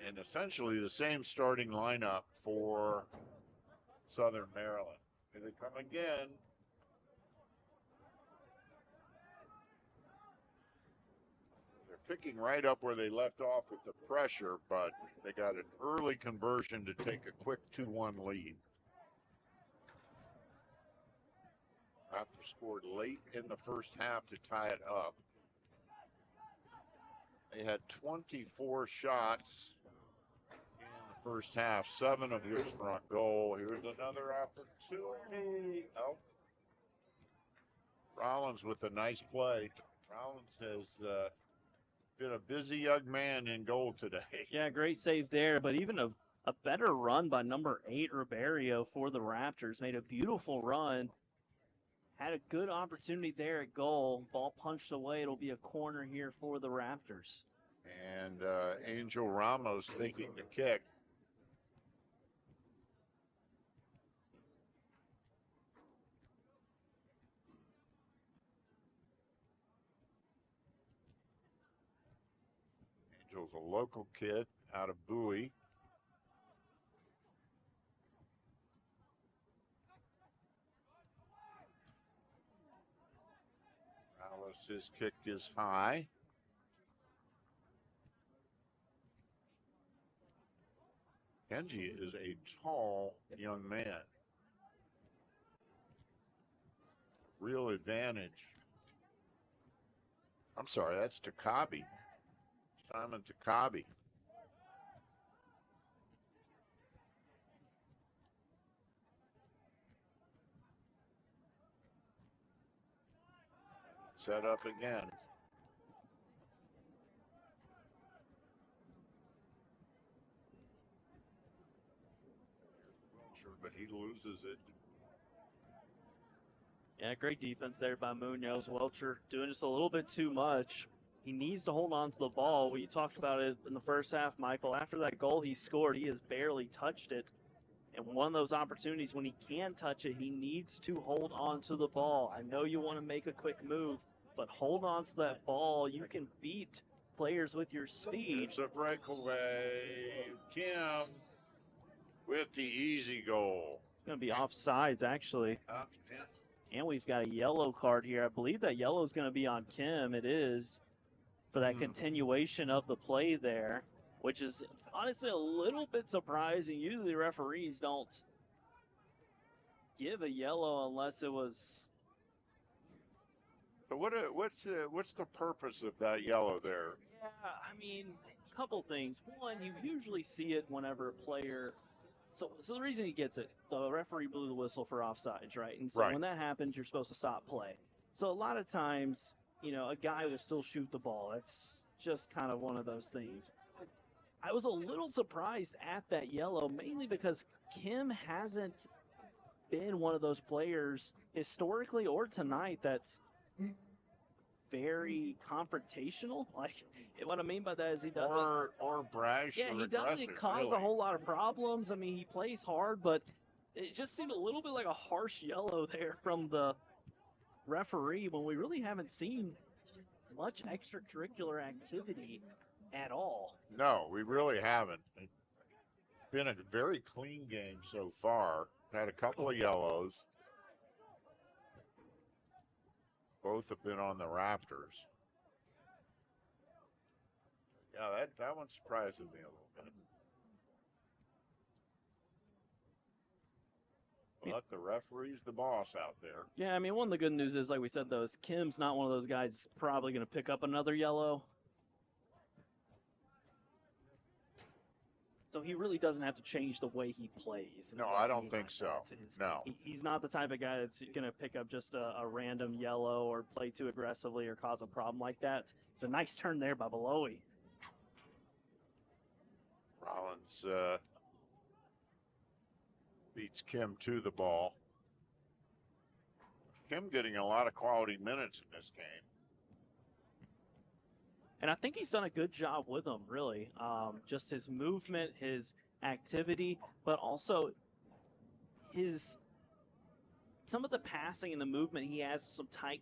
and essentially the same starting lineup for Southern Maryland. Here they come again. Picking right up where they left off with the pressure, but they got an early conversion to take a quick 2-1 lead. Raptors scored late in the first half to tie it up. They had 24 shots in the first half, 7 of which front goal. Here's another opportunity. Oh. Rollins with a nice play. Rollins has been a busy young man in goal today. Yeah, great save there, but even a better run by number 8, Ribeiro, for the Raptors. Made a beautiful run. Had a good opportunity there at goal. Ball punched away. It'll be a corner here for the Raptors. And Angel Ramos taking the kick. Angel's a local kid out of Bowie. His kick is high. Kenji is a tall young man. Real advantage. I'm sorry, that's Takabi. Simon Takabi. Set up again. But he loses it. Yeah, great defense there by Munoz. Welcher doing just a little bit too much. He needs to hold on to the ball. We talked about it in the first half, Michael. After that goal he scored, he has barely touched it. And one of those opportunities, when he can touch it, he needs to hold on to the ball. I know you want to make a quick move, but hold on to that ball. You can beat players with your speed. It's a breakaway. Kim with the easy goal. It's going to be offsides, actually. And we've got a yellow card here. I believe that yellow is going to be on Kim. It is, for that continuation of the play there, which is honestly a little bit surprising. Usually referees don't give a yellow unless it was. So what's the purpose of that yellow there? Yeah, I mean, a couple things. One, you usually see it whenever a player. So the reason he gets it, the referee blew the whistle for offsides, right? And so when that happens, you're supposed to stop play. So a lot of times, a guy will still shoot the ball. It's just kind of one of those things. I was a little surprised at that yellow, mainly because Kim hasn't been one of those players historically or tonight that's very confrontational. Like, what I mean by that is he doesn't or brash. Yeah, or he doesn't cause a whole lot of problems. I mean, he plays hard, but it just seemed a little bit like a harsh yellow there from the referee when we really haven't seen much extracurricular activity at all. No, we really haven't. It's been a very clean game so far. Had a couple of yellows. Both have been on the Raptors. Yeah, that one surprises me a little bit. Let the referee's the boss out there. Yeah, I mean, one of the good news is, like we said, though, is Kim's not one of those guys probably going to pick up another yellow. So he really doesn't have to change the way he plays. No, I don't think so. No. He's not the type of guy that's going to pick up just a random yellow or play too aggressively or cause a problem like that. It's a nice turn there by Belowy. Rollins beats Kim to the ball. Kim getting a lot of quality minutes in this game. And I think he's done a good job with him, really. Just his movement, his activity, but also some of the passing and the movement. He has some tight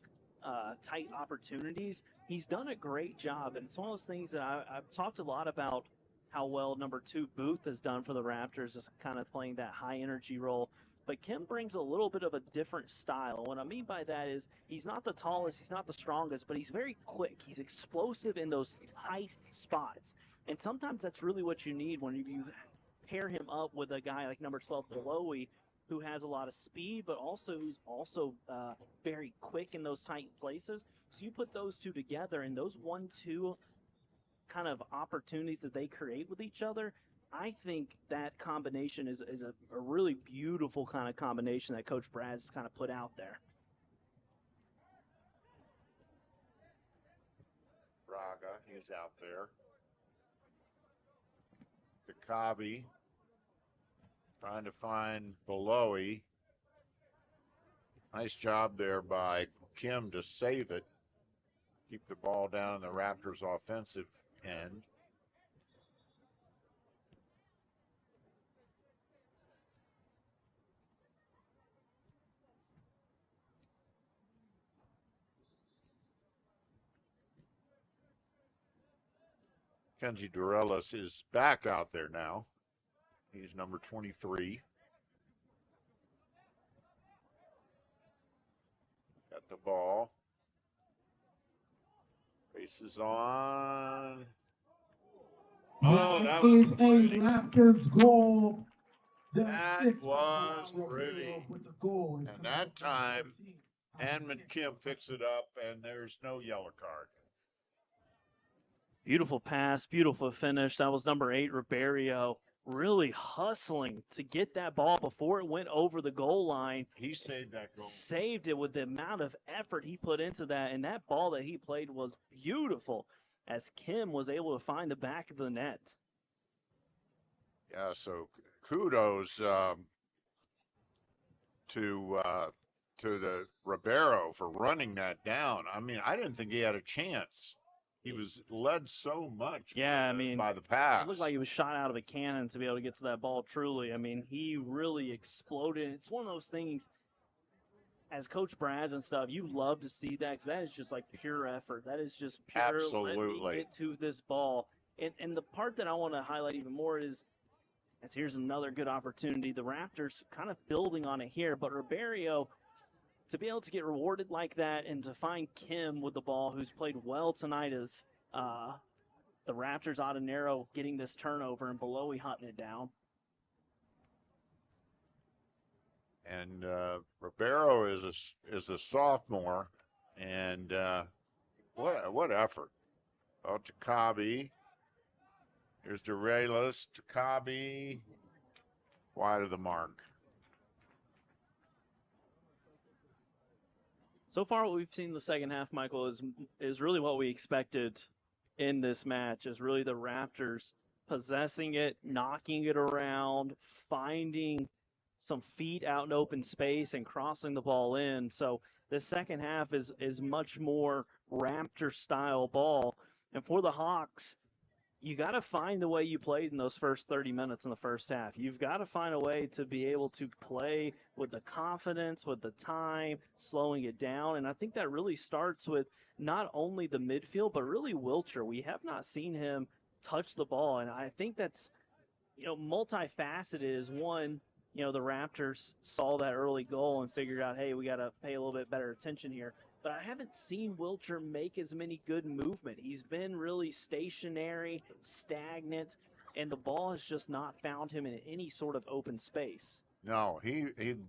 opportunities. He's done a great job, and it's one of those things that I've talked a lot about how well number 2 Booth has done for the Raptors, is kind of playing that high energy role. But Kim brings a little bit of a different style. What I mean by that is he's not the tallest, he's not the strongest, but he's very quick. He's explosive in those tight spots. And sometimes that's really what you need when you pair him up with a guy like number 12 Belowy, who has a lot of speed, but who's also very quick in those tight places. So you put those two together, and those 1-2 kind of opportunities that they create with each other, I think that combination is a really beautiful kind of combination that Coach Brad's kind of put out there. Braga, he's out there. Kabi trying to find Belowy. Nice job there by Kim to save it. Keep the ball down in the Raptors' offensive end. Kenji Durelis is back out there now. He's number 23. Got the ball. Races on. Oh, that was pretty. Raptors goal. That was pretty. And that time, Anman Kim picks it up, and there's no yellow card. Beautiful pass, beautiful finish. That was number 8, Ribeiro, really hustling to get that ball before it went over the goal line. He saved that goal. Saved it with the amount of effort he put into that, and that ball that he played was beautiful as Kim was able to find the back of the net. Yeah, so kudos to the Ribeiro for running that down. I mean, I didn't think he had a chance. He was led so much by the pass. It looked like he was shot out of a cannon to be able to get to that ball, truly. I mean, he really exploded. It's one of those things, as Coach Brad's and stuff, you love to see that, because that is just like pure effort. That is just pure, absolutely, let me get to this ball. And the part that I want to highlight even more is, as here's another good opportunity. The Raptors kind of building on it here, but Ribeiro, to be able to get rewarded like that and to find Kim with the ball, who's played well tonight, as the Raptors Audenero getting this turnover and Belowy hunting it down. And Ribeiro is a sophomore, and what effort. Oh, Takabi. Here's Durelis, Takabi, wide of the mark. So far, what we've seen in the second half, Michael, is really what we expected in this match, is really the Raptors possessing it, knocking it around, finding some feet out in open space and crossing the ball in. So the second half is much more Raptor-style ball. And for the Hawks, you got to find the way you played in those first 30 minutes in the first half. You've got to find a way to be able to play with the confidence, with the time, slowing it down. And I think that really starts with not only the midfield, but really Wilcher. We have not seen him touch the ball. And I think that's, multifaceted. Is one, the Raptors saw that early goal and figured out, hey, we got to pay a little bit better attention here. But I haven't seen Wilcher make as many good movement. He's been really stationary, stagnant, and the ball has just not found him in any sort of open space. No, he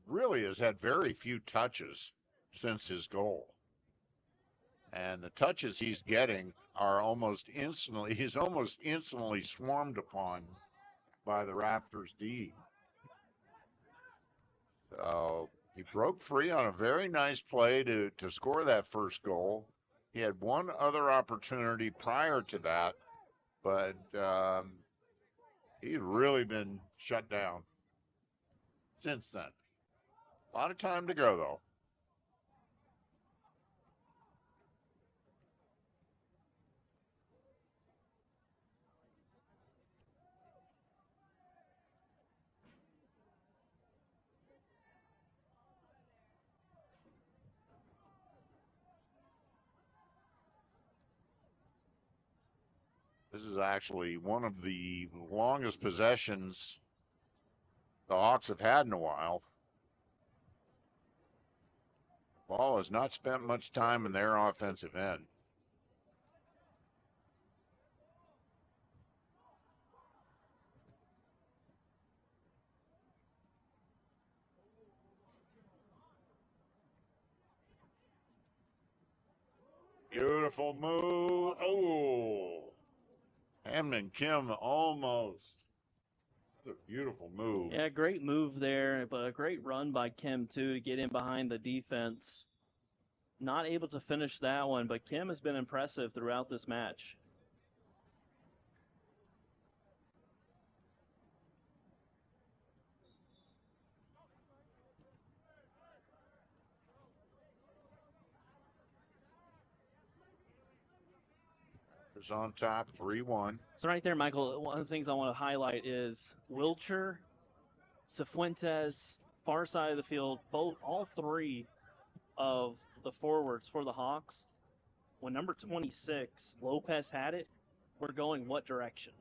really has had very few touches since his goal. And the touches he's getting are he's almost instantly swarmed upon by the Raptors D. So he broke free on a very nice play to score that first goal. He had one other opportunity prior to that, but he's really been shut down since then. A lot of time to go, though. This is actually one of the longest possessions the Hawks have had in a while. Ball has not spent much time in their offensive end. Beautiful move. Oh. Hamden Kim almost. That's a beautiful move. Yeah, great move there, but a great run by Kim, too, to get in behind the defense. Not able to finish that one, but Kim has been impressive throughout this match. On top, 3-1. So right there, Michael, one of the things I want to highlight is Wilcher, Cifuentes, far side of the field, all three of the forwards for the Hawks. When number 26, Lopez, had it, we're going what direction?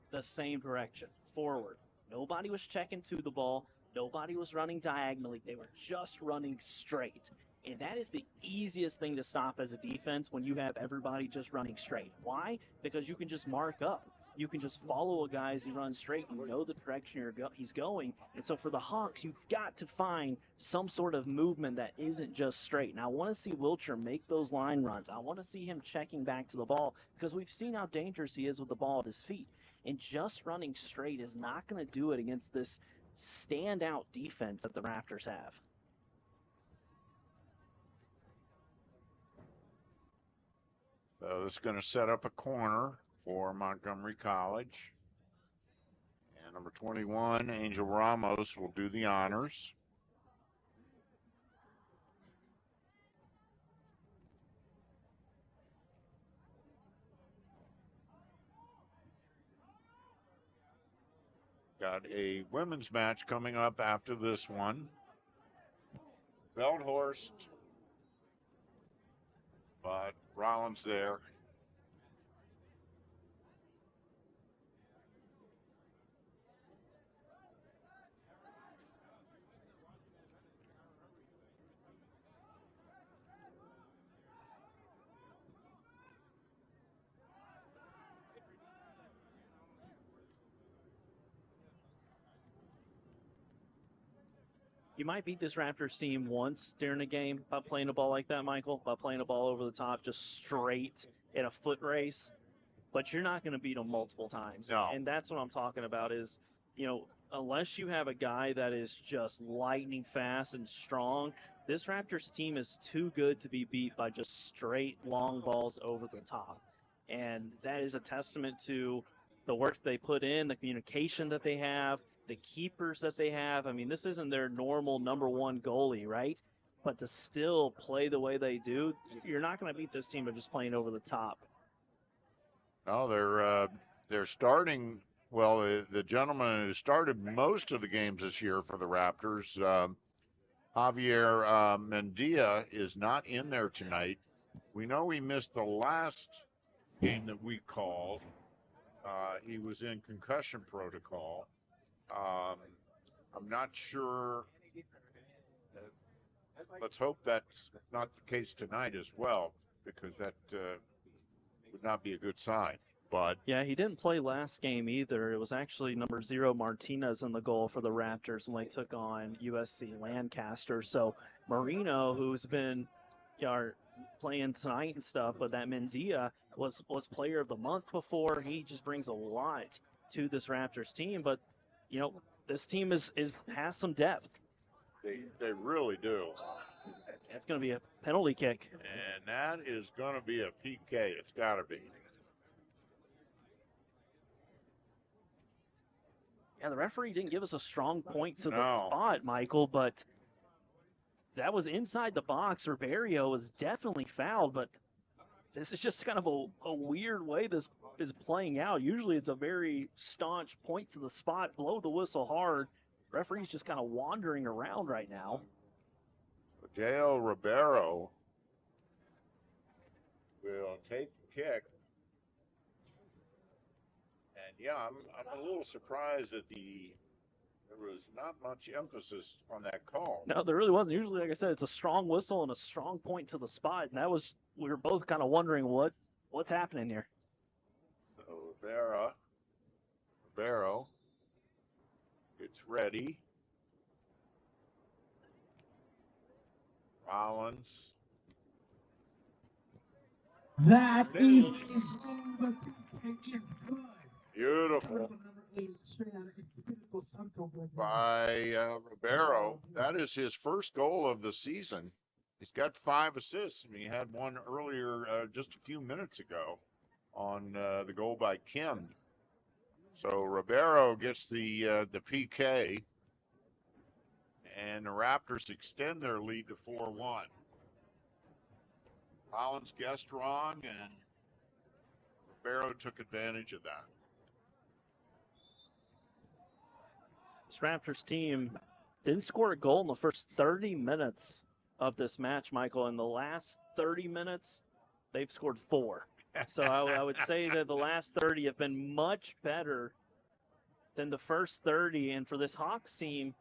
The same direction, forward. Nobody was checking to the ball. Nobody was running diagonally. They were just running straight. And that is the easiest thing to stop as a defense when you have everybody just running straight. Why? Because you can just mark up. You can just follow a guy as he runs straight. You know the direction he's going. And so for the Hawks, you've got to find some sort of movement that isn't just straight. And I want to see Wilcher make those line runs. I want to see him checking back to the ball because we've seen how dangerous he is with the ball at his feet. And just running straight is not going to do it against this standout defense that the Raptors have. So this is going to set up a corner for Montgomery College. And number 21, Angel Ramos, will do the honors. Got a women's match coming up after this one. Veldhorst, but Rollins there. You might beat this Raptors team once during a game by playing a ball like that, Michael, by playing a ball over the top just straight in a foot race, but you're not going to beat them multiple times. No. And that's what I'm talking about is, unless you have a guy that is just lightning fast and strong, this Raptors team is too good to be beat by just straight long balls over the top. And that is a testament to the work they put in, the communication that they have, the keepers that they have. I mean, this isn't their normal number one goalie, right? But to still play the way they do, you're not going to beat this team by just playing over the top. No, they're they're starting, well, the gentleman who started most of the games this year for the Raptors, Javier Mendia, is not in there tonight. We know he missed the last game that we called. He was in concussion protocol. I'm not sure. Let's hope that's not the case tonight as well, because that would not be a good sign. But Yeah, he didn't play last game either. It was actually number 0 Martinez in the goal for the Raptors when they took on USC Lancaster. So Marino, who's been playing tonight and stuff, but that Mendia was player of the month before. He just brings a lot to this Raptors team. But this team has some depth. they really do. It's going to be a penalty kick. And that is going to be a PK. It's got to be. Yeah, the referee didn't give us a strong point to the No. spot, Michael, but that was inside the box. Ribeiro was definitely fouled, but this is just kind of a weird way this is playing out. Usually it's a very staunch point to the spot, blow the whistle hard. Referee's just kind of wandering around right now. Dale Ribeiro will take the kick. And yeah, I'm a little surprised that there was not much emphasis on that call. No, there really wasn't. Usually, like I said, it's a strong whistle and a strong point to the spot, and we were both kind of wondering what's happening here. So Ribeiro, it's ready. Rollins. That is the PK is good. Beautiful by Ribeiro. That is his first goal of the season. He's got 5 assists, and he had one earlier just a few minutes ago on the goal by Kim. So Ribeiro gets the PK, and the Raptors extend their lead to 4-1. Collins guessed wrong, and Ribeiro took advantage of that. This Raptors team didn't score a goal in the first 30 minutes of this match, Michael. In the last 30 minutes, they've scored 4. So I would say that the last 30 have been much better than the first 30. And for this Hawks team,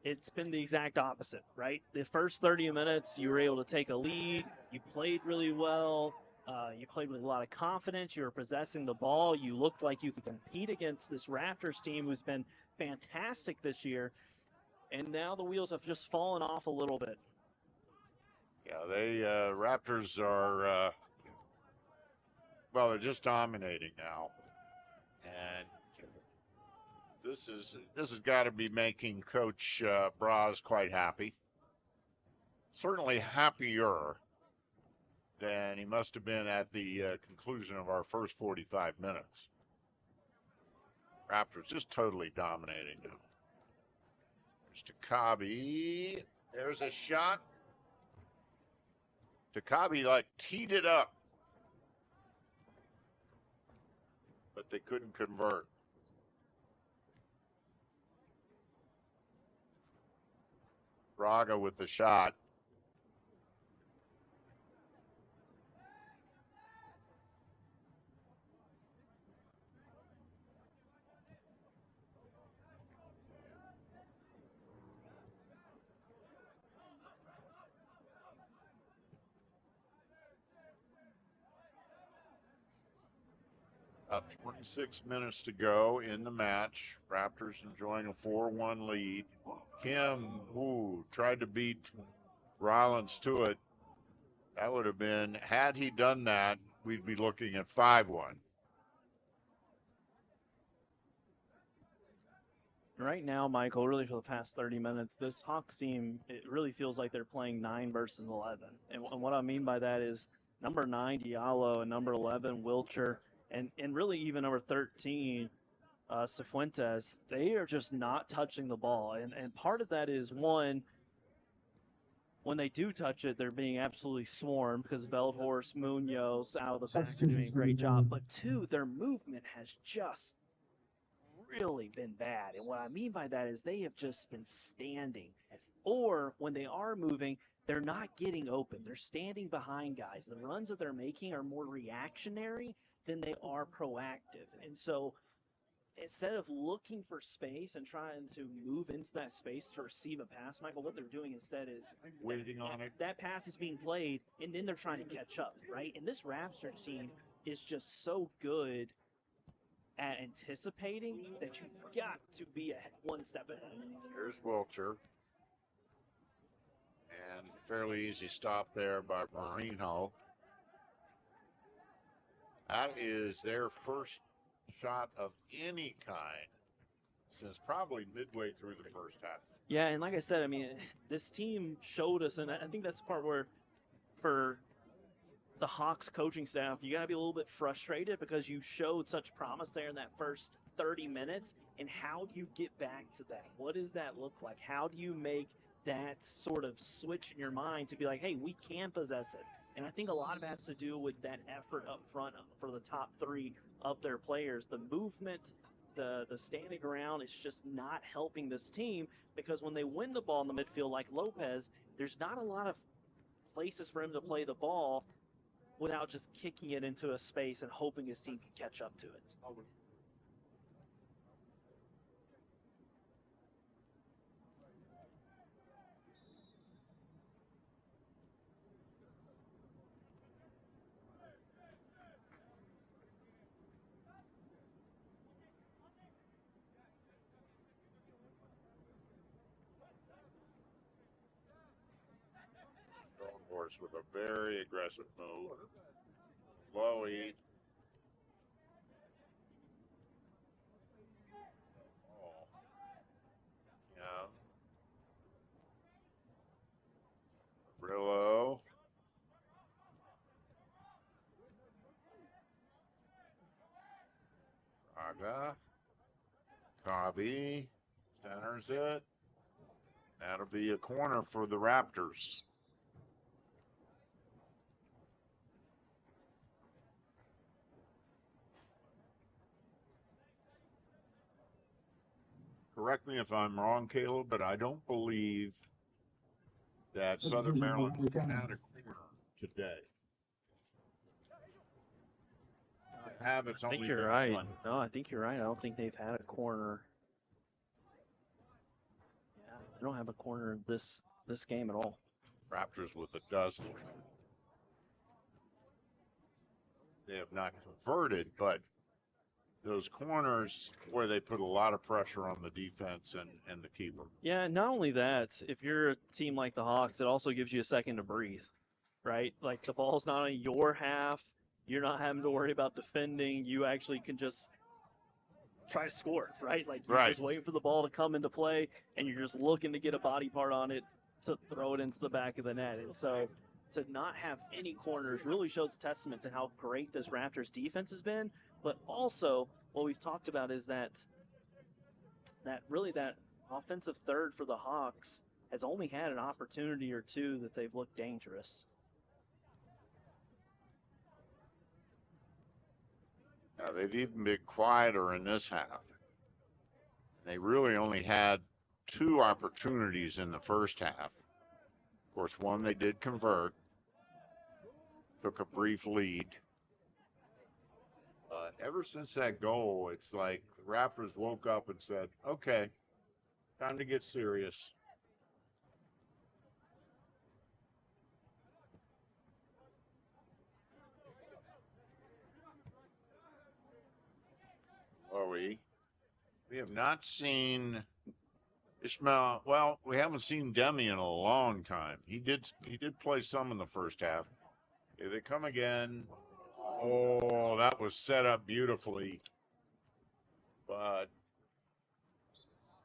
it's been the exact opposite, right? The first 30 minutes, you were able to take a lead. You played really well. You played with a lot of confidence. You were possessing the ball. You looked like you could compete against this Raptors team who's been fantastic this year. And now the wheels have just fallen off a little bit. Yeah, Raptors are, they're just dominating now. And this has got to be making Coach Braz quite happy. Certainly happier than he must have been at the conclusion of our first 45 minutes. Raptors just totally dominating them. There's Takabi. There's a shot. Takabi teed it up, but they couldn't convert. Braga with the shot. About 26 minutes to go in the match. Raptors enjoying a 4-1 lead. Kim, tried to beat Rollins to it. That would have been, had he done that, we'd be looking at 5-1. Right now, Michael, really for the past 30 minutes, this Hawks team, it really feels like they're playing 9 versus 11. And what I mean by that is number 9, Diallo, and number 11, Wilcher, and really even number 13, Cifuentes, they are just not touching the ball. And part of that is, one, when they do touch it, they're being absolutely swarmed because Veldhorst, Munoz out of the back are doing a great job. But two, their movement has just really been bad. And what I mean by that is they have just been standing. Or when they are moving, they're not getting open. They're standing behind guys. The runs that they're making are more reactionary than they are proactive. And so instead of looking for space and trying to move into that space to receive a pass, Michael, what they're doing instead is Waiting on it. that pass is being played, and then they're trying to catch up, right? And this Raptors team is just so good at anticipating that you've got to be one step ahead. Here's Wilcher. And fairly easy stop there by Marino. That is their first shot of any kind since probably midway through the first half. Yeah, and like I said, I mean, this team showed us, and I think that's the part where for the Hawks coaching staff, you got to be a little bit frustrated because you showed such promise there in that first 30 minutes, and how do you get back to that? What does that look like? How do you make that sort of switch in your mind to be like, hey, we can possess it? And I think a lot of it has to do with that effort up front for the top three of their players. The movement, the standing around is just not helping this team, because when they win the ball in the midfield like Lopez, there's not a lot of places for him to play the ball without just kicking it into a space and hoping his team can catch up to it. Veldhorst with a very aggressive move. Lowy. Oh. Yeah. Brillo. Raga. Cobby centers it. That'll be a corner for the Raptors. Correct me if I'm wrong, Caleb, but I don't believe that Southern Maryland had a corner today. I think you're right. No, I think you're right. I don't think they've had a corner. Yeah, they don't have a corner this game at all. Raptors with a dozen. They have not converted, but those corners where they put a lot of pressure on the defense and the keeper. Yeah, not only that, if you're a team like the Hawks, it also gives you a second to breathe, right? Like the ball's not on your half. You're not having to worry about defending. You actually can just try to score, right? Like you're just waiting for the ball to come into play, and you're just looking to get a body part on it to throw it into the back of the net. And so to not have any corners really shows a testament to how great this Raptors defense has been. But also, what we've talked about is that offensive third for the Hawks has only had an opportunity or two that they've looked dangerous. Now, they've even been quieter in this half. They really only had 2 opportunities in the first half. Of course, one they did convert, took a brief lead. Ever since that goal, it's like the Raptors woke up and said, okay, time to get serious. We have not seen Ishmael. Well, we haven't seen Demi in a long time. He did play some in the first half. Here they come again. Oh, that was set up beautifully. But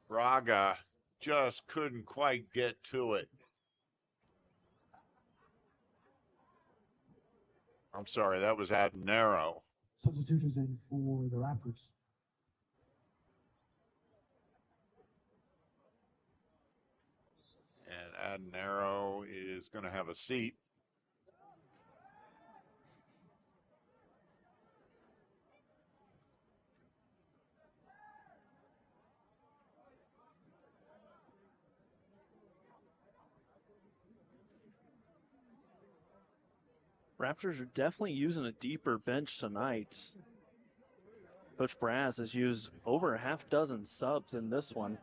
Braga just couldn't quite get to it. I'm sorry, that was Adnero. Substitutions in for the Raptors. And Adenaro is going to have a seat. Raptors are definitely using a deeper bench tonight. Coach Brass has used over a half dozen subs in this one.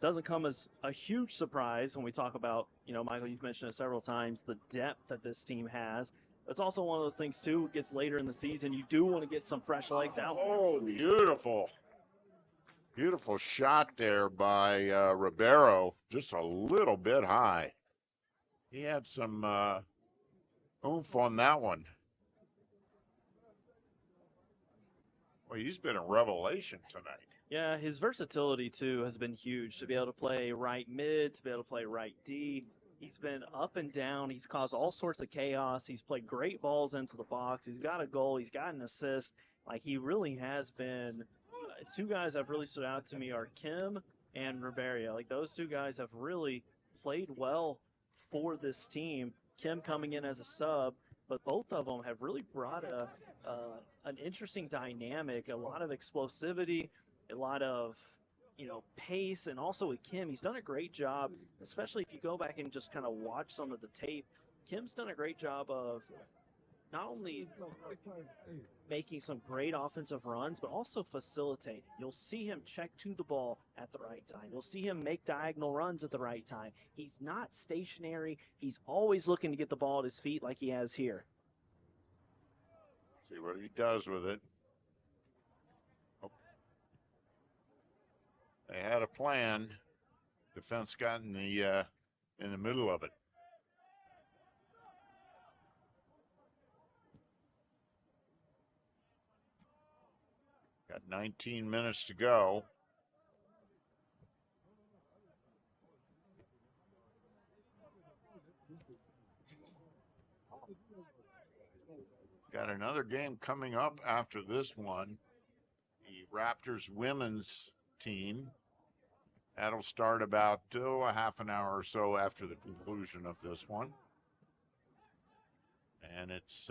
Doesn't come as a huge surprise when we talk about, Michael, you've mentioned it several times, the depth that this team has. It's also one of those things, too, it gets later in the season. You do want to get some fresh legs out. Oh, beautiful. Beautiful shot there by Ribeiro, just a little bit high. He had some oomph on that one. Well, he's been a revelation tonight. Yeah, his versatility, too, has been huge. To be able to play right mid, to be able to play right D. He's been up and down. He's caused all sorts of chaos. He's played great balls into the box. He's got a goal. He's got an assist. Like, he really has been two guys that have really stood out to me are Kim and Ribeiro. Like, those two guys have really played well for this team. Kim coming in as a sub, but both of them have really brought an interesting dynamic, a lot of explosivity, a lot of pace, and also with Kim, he's done a great job, especially if you go back and just kind of watch some of the tape. Kim's done a great job of not only making some great offensive runs, but also facilitating. You'll see him check to the ball at the right time. You'll see him make diagonal runs at the right time. He's not stationary. He's always looking to get the ball at his feet like he has here. See what he does with it. Oh. They had a plan. Defense got in the middle of it. Got 19 minutes to go. Got another game coming up after this one. The Raptors women's team. That'll start about a half an hour or so after the conclusion of this one. And it's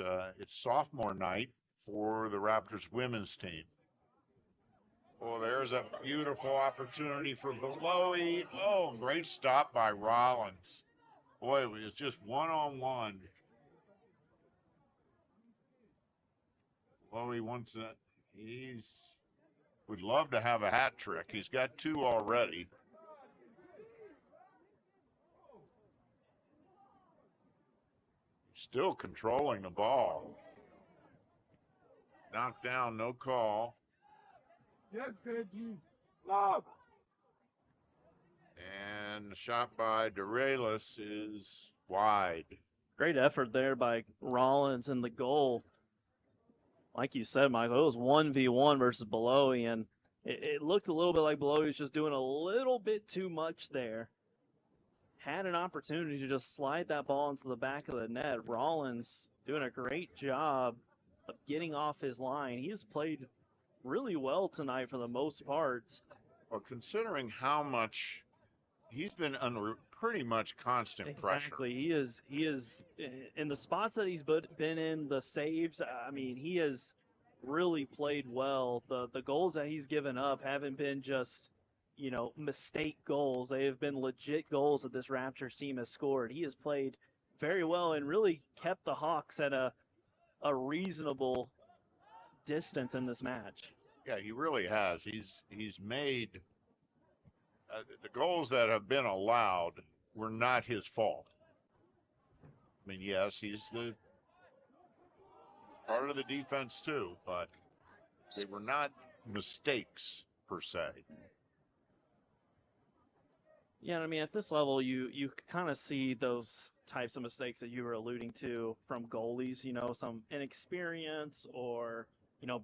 sophomore night for the Raptors women's team. Oh, there's a beautiful opportunity for Belowy. Oh, great stop by Rollins. Boy, it was just one-on-one. Belowy wants that. Would love to have a hat trick. He's got two already. Still controlling the ball. Knocked down, no call. Yes, Benji. Love. And the shot by Dorelis is wide. Great effort there by Rollins in the goal. Like you said, Michael, it was 1v1 versus Belowy, and it looked a little bit like Belowy was just doing a little bit too much there. Had an opportunity to just slide that ball into the back of the net. Rollins doing a great job of getting off his line. He has played really well tonight for the most part. Well, considering how much he's been under pretty much constant pressure. Exactly. He is in the spots that he's been in, the saves, I mean, he has really played well. The goals that he's given up haven't been just, mistake goals. They have been legit goals that this Raptors team has scored. He has played very well and really kept the Hawks at a reasonable distance in this match. Yeah, he really has. He's made the goals that have been allowed were not his fault. I mean, yes, he's the part of the defense too, but they were not mistakes per se. Yeah, I mean, at this level, you kind of see those types of mistakes that you were alluding to from goalies, some inexperience or,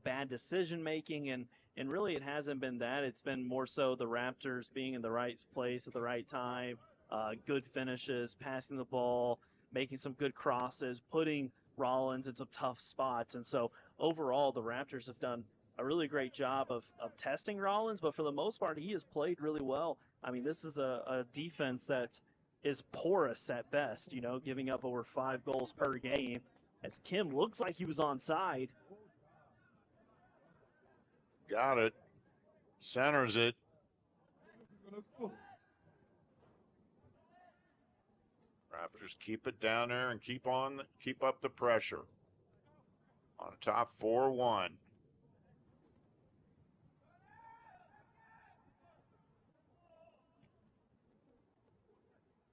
bad decision making. And really it hasn't been that. It's been more so the Raptors being in the right place at the right time, good finishes, passing the ball, making some good crosses, putting Rollins in some tough spots. And so overall, the Raptors have done a really great job of testing Rollins, but for the most part, he has played really well. I mean, this is a defense that is porous at best, you know, giving up over 5 goals per game. As Kim looks like he was onside. Got it. Centers it. Raptors keep it down there and keep up the pressure. On top 4-1.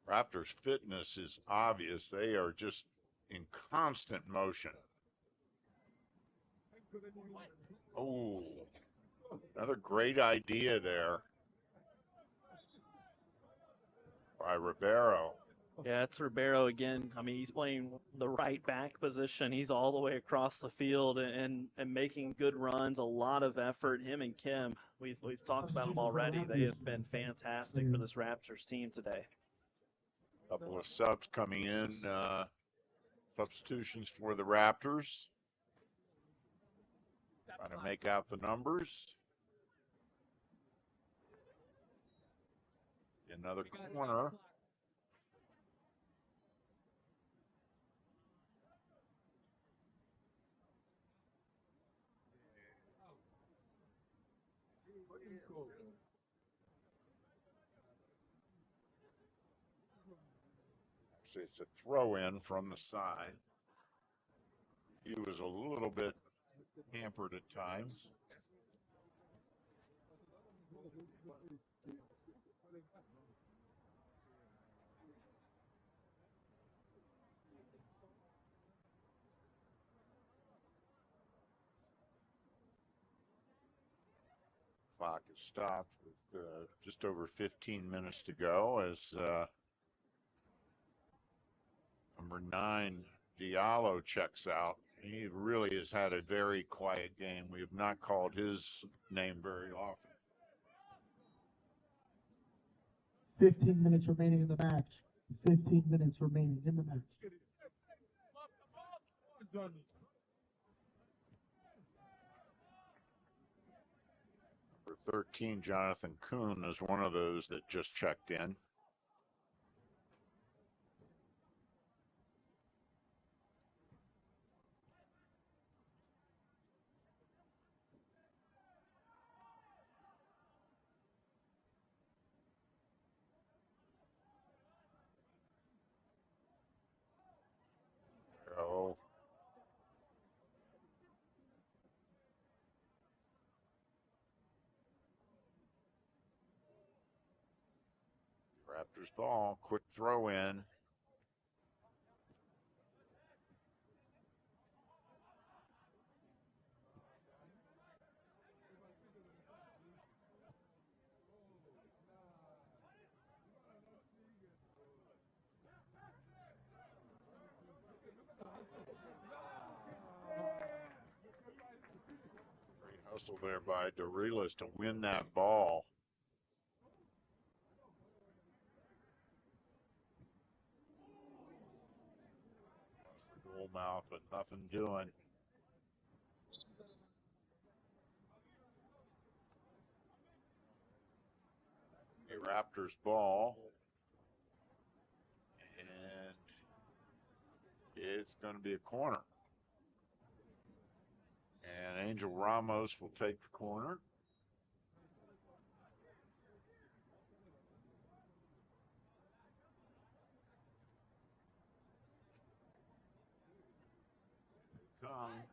Raptors' fitness is obvious. They are just in constant motion. Oh, another great idea there by Ribeiro. Yeah, it's Ribeiro again. I mean, he's playing the right back position. He's all the way across the field and making good runs, a lot of effort. Him and Kim, we've talked about them already. They have been fantastic for this Raptors team today. A couple of subs coming in, substitutions for the Raptors. Trying to make out the numbers. Another corner. Actually, it's a throw in from the side. He was a little bit hampered at times. Clock is stopped with just over 15 minutes to go as number 9, Diallo, checks out. He really has had a very quiet game. We have not called his name very often. 15 minutes remaining in the match. 15 minutes remaining in the match. Number 13, Jonathan Kuhn, is one of those that just checked in. Oh. Raptors ball, quick throw in. Great hustle there by Dorilas to win that ball. The goal mouth, but nothing doing. A Raptors ball. And it's going to be a corner. And Angel Ramos will take the corner. Come.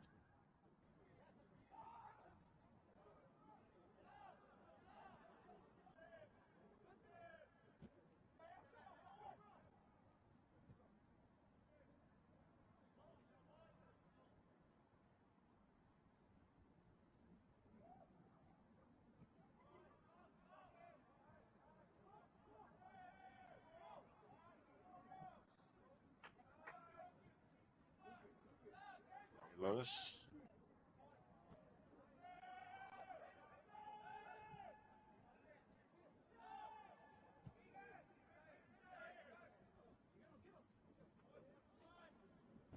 Lewis.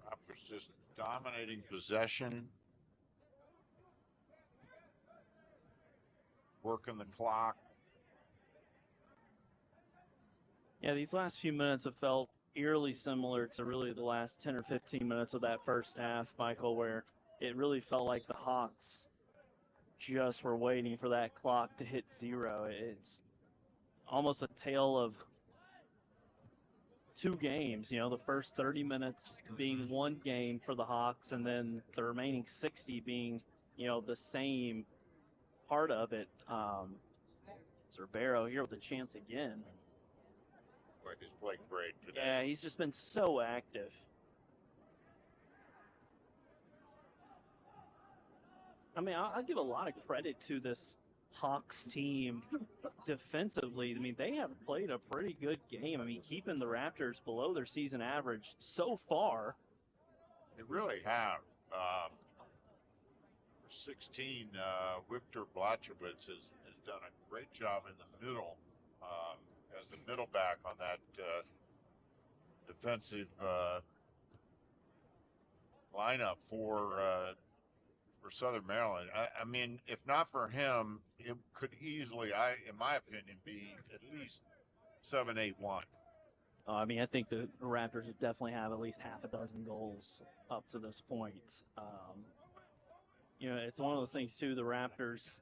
Raptors just dominating possession. Working the clock. Yeah, these last few minutes have felt eerily similar to really the last 10 or 15 minutes of that first half, Michael, where it really felt like the Hawks just were waiting for that clock to hit zero. It's almost a tale of two games, the first 30 minutes being one game for the Hawks and then the remaining 60 being, the same part of it. Ribeiro here with a chance again. Boy, he's playing great today. Yeah, he's just been so active. I mean, I'll give a lot of credit to this Hawks team defensively. I mean, they have played a pretty good game. I mean, keeping the Raptors below their season average so far. They really have. 16, Victor Blachowicz has done a great job in the middle as the middle back on that defensive lineup for Southern Maryland. I mean, if not for him, it could easily, in my opinion, be at least 7-8-1. I mean, I think the Raptors would definitely have at least half a dozen goals up to this point. It's one of those things, too, the Raptors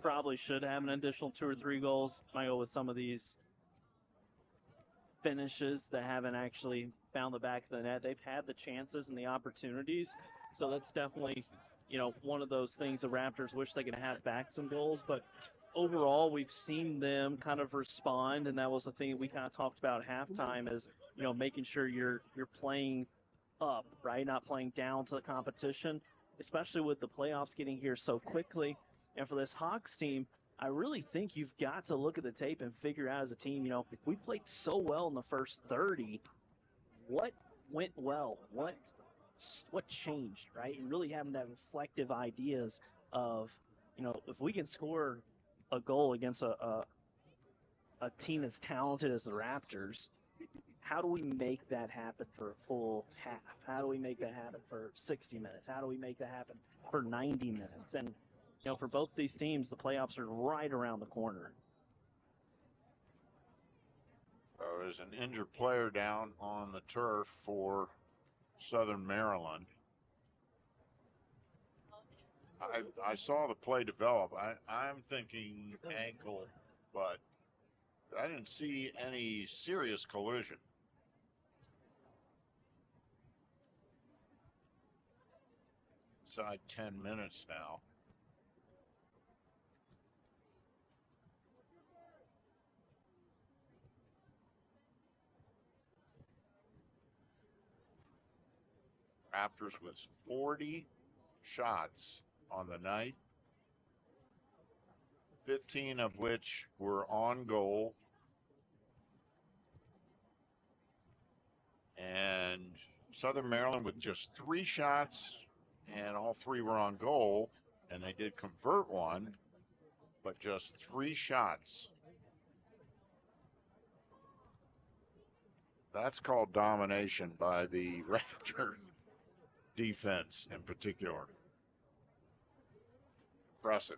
probably should have an additional 2 or 3 goals. Michael, with some of these finishes that haven't actually found the back of the net. They've had the chances and the opportunities. So that's definitely, one of those things the Raptors wish they could have back some goals. But overall, we've seen them kind of respond, and that was the thing we kind of talked about at halftime is, making sure you're playing up, right? Not playing down to the competition, especially with the playoffs getting here so quickly. And for this Hawks team, I really think you've got to look at the tape and figure out as a team, if we played so well in the first 30, what went well? What changed, right? And really having that reflective ideas of, if we can score a goal against a team as talented as the Raptors, how do we make that happen for a full half? How do we make that happen for 60 minutes? How do we make that happen for 90 minutes? And, for both these teams, the playoffs are right around the corner. There's an injured player down on the turf for Southern Maryland. I saw the play develop. I'm thinking ankle, but I didn't see any serious collision. Inside 10 minutes now. Raptors with 40 shots on the night, 15 of which were on goal. And Southern Maryland with just 3 shots, and all 3 were on goal, and they did convert one, but just 3 shots. That's called domination by the Raptors defense in particular. Impressive.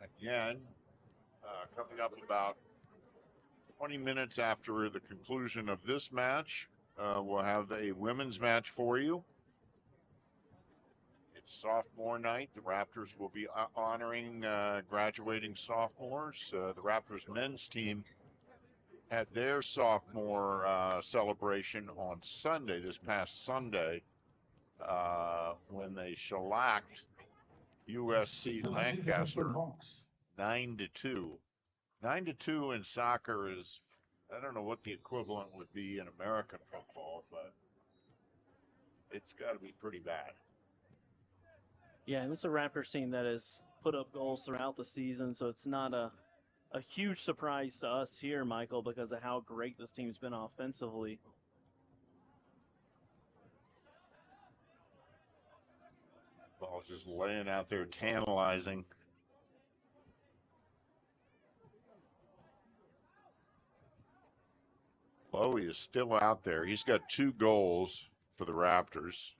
Again, coming up about 20 minutes after the conclusion of this match, we'll have a women's match for you. It's sophomore night. The Raptors will be honoring graduating sophomores. The Raptors men's team had their sophomore celebration on Sunday, this past Sunday, when they shellacked USC Lancaster 9-2. 9-2 in soccer is, I don't know what the equivalent would be in American football, but it's got to be pretty bad. Yeah, and this is a Raptors team that has put up goals throughout the season, so it's not a huge surprise to us here, Michael, because of how great this team's been offensively. Ball's just laying out there, tantalizing. Chloe is still out there. He's got 2 goals for the Raptors.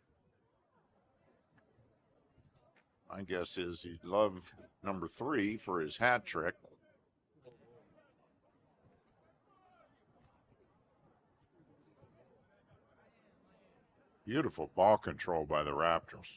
My guess is he'd love number 3 for his hat trick. Beautiful ball control by the Raptors.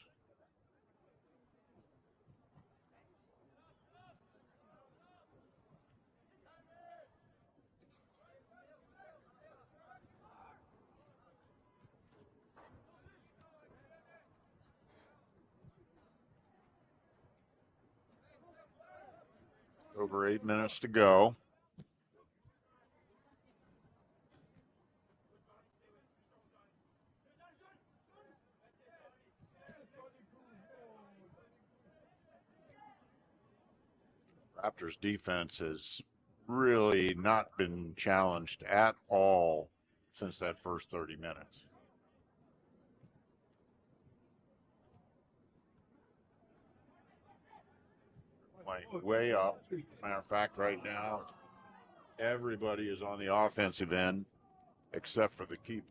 Over 8 minutes to go. Raptors defense has really not been challenged at all since that first 30 minutes. Way up. Matter of fact, right now, everybody is on the offensive end except for the keeper.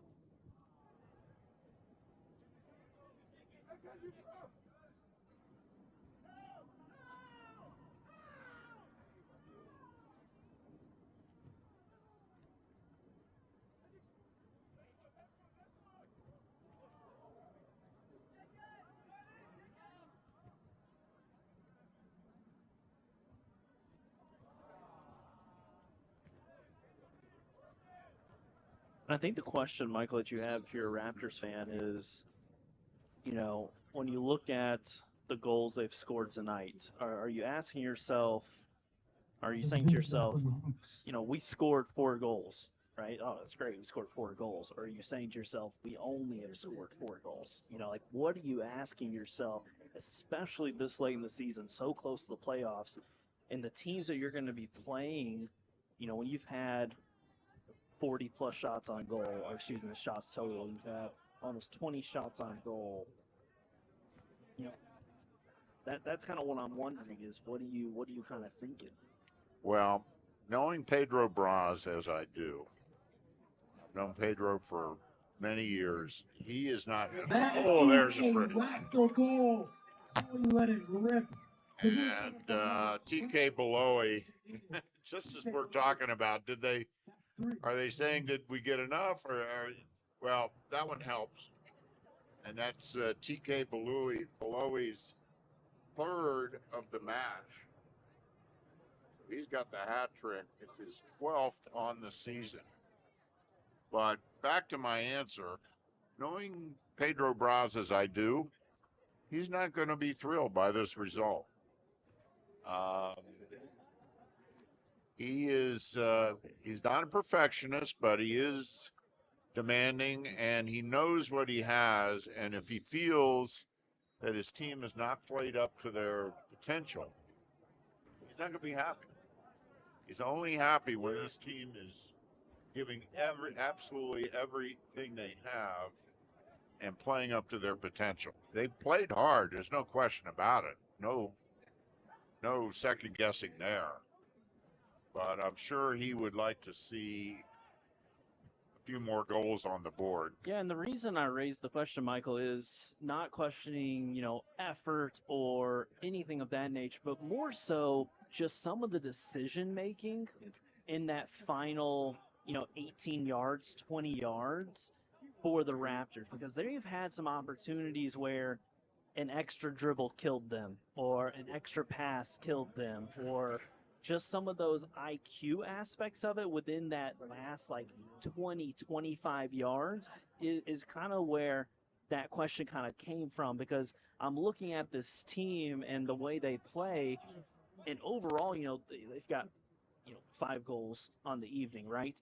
I think the question, Michael, that you have if you're a Raptors fan is, when you look at the goals they've scored tonight, are you asking yourself, are you saying to yourself, we scored 4 goals, right? Oh, that's great. We scored 4 goals. Or are you saying to yourself, we only have scored 4 goals? What are you asking yourself, especially this late in the season, so close to the playoffs, and the teams that you're going to be playing, when you've had 40-plus shots on goal, or excuse me, shots total, you've had almost 20 shots on goal. That's kind of what I'm wondering is what are you kind of thinking? Well, knowing Pedro Braz as I do, I've known Pedro for many years. He is not. Oh, there's a pretty. Raptor goal. Oh, you let it rip. And TK Beloy, just as we're talking about, are they saying did we get enough? Well, that one helps. And that's TK Beloy's 3rd of the match. So he's got the hat trick. It's his 12th on the season. But back to my answer, knowing Pedro Braz as I do, he's not going to be thrilled by this result. He's not a perfectionist, but he is demanding, and he knows what he has. And if he feels that his team has not played up to their potential, he's not going to be happy. He's only happy when this team is giving absolutely everything they have and playing up to their potential. They've played hard. There's no question about it. No second guessing there. But I'm sure he would like to see a few more goals on the board. Yeah, and the reason I raised the question, Michael, is not questioning, effort or anything of that nature, but more so just some of the decision making in that final, 18 yards, 20 yards for the Raptors, because they've had some opportunities where an extra dribble killed them, or an extra pass killed them, or just some of those IQ aspects of it within that last 20, 25 yards is kind of where that question kind of came from, because I'm looking at this team and the way they play, and overall, they've got, 5 goals on the evening, right?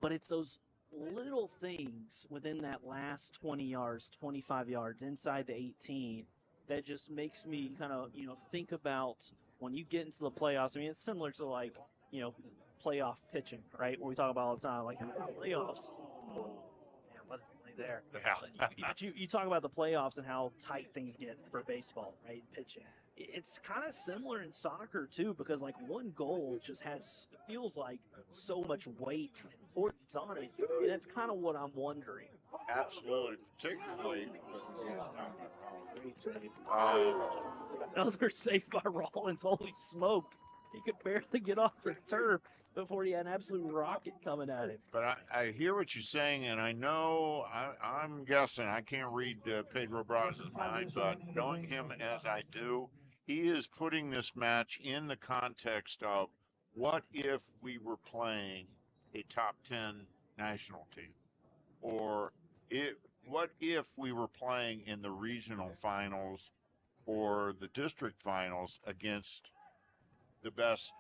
But it's those little things within that last 20 yards, 25 yards inside the 18 that just makes me kind of, think about when you get into the playoffs. I mean, it's similar to playoff pitching, right? Where we talk about all the time, playoffs. Man, what right there. Yeah. You talk about the playoffs and how tight things get for baseball, right? Pitching. It's kind of similar in soccer too, because one goal just feels like so much weight and importance on it, and that's kind of what I'm wondering. Absolutely, particularly great save. Another save by Rollins. Holy smokes. He could barely get off the turf before he had an absolute rocket coming at him. But I hear what you're saying, and I know I'm guessing. I can't read Pedro Braz's mind, but knowing him as I do, he is putting this match in the context of what if we were playing a top 10 national team? Or what if we were playing in the regional finals or the district finals against the best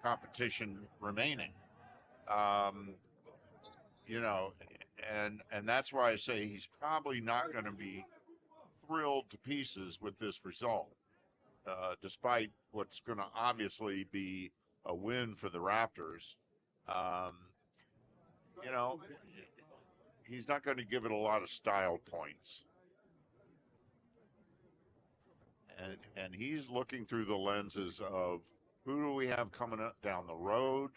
competition remaining? You know, and that's why I say he's probably not going to be thrilled to pieces with this result, despite what's going to obviously be a win for the Raptors. You know, he's not going to give it a lot of style points. And he's looking through the lenses of who do we have coming up down the road?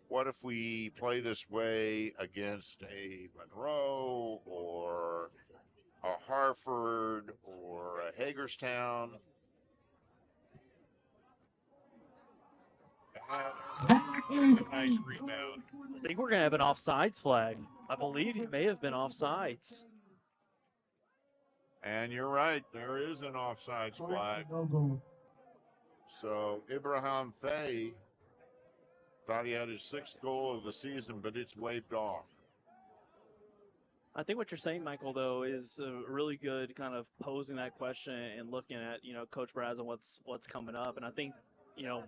What if we play this way against a Monroe or a Hartford or a Hagerstown? Nice rebound. I think we're going to have an offsides flag. I believe he may have been offsides. And you're right, there is an offsides flag. So Ibrahim Faye thought he had his 6th goal of the season, but it's waved off. I think what you're saying, Michael, though, is really good kind of posing that question and looking at, Coach Braz and what's coming up. And I think,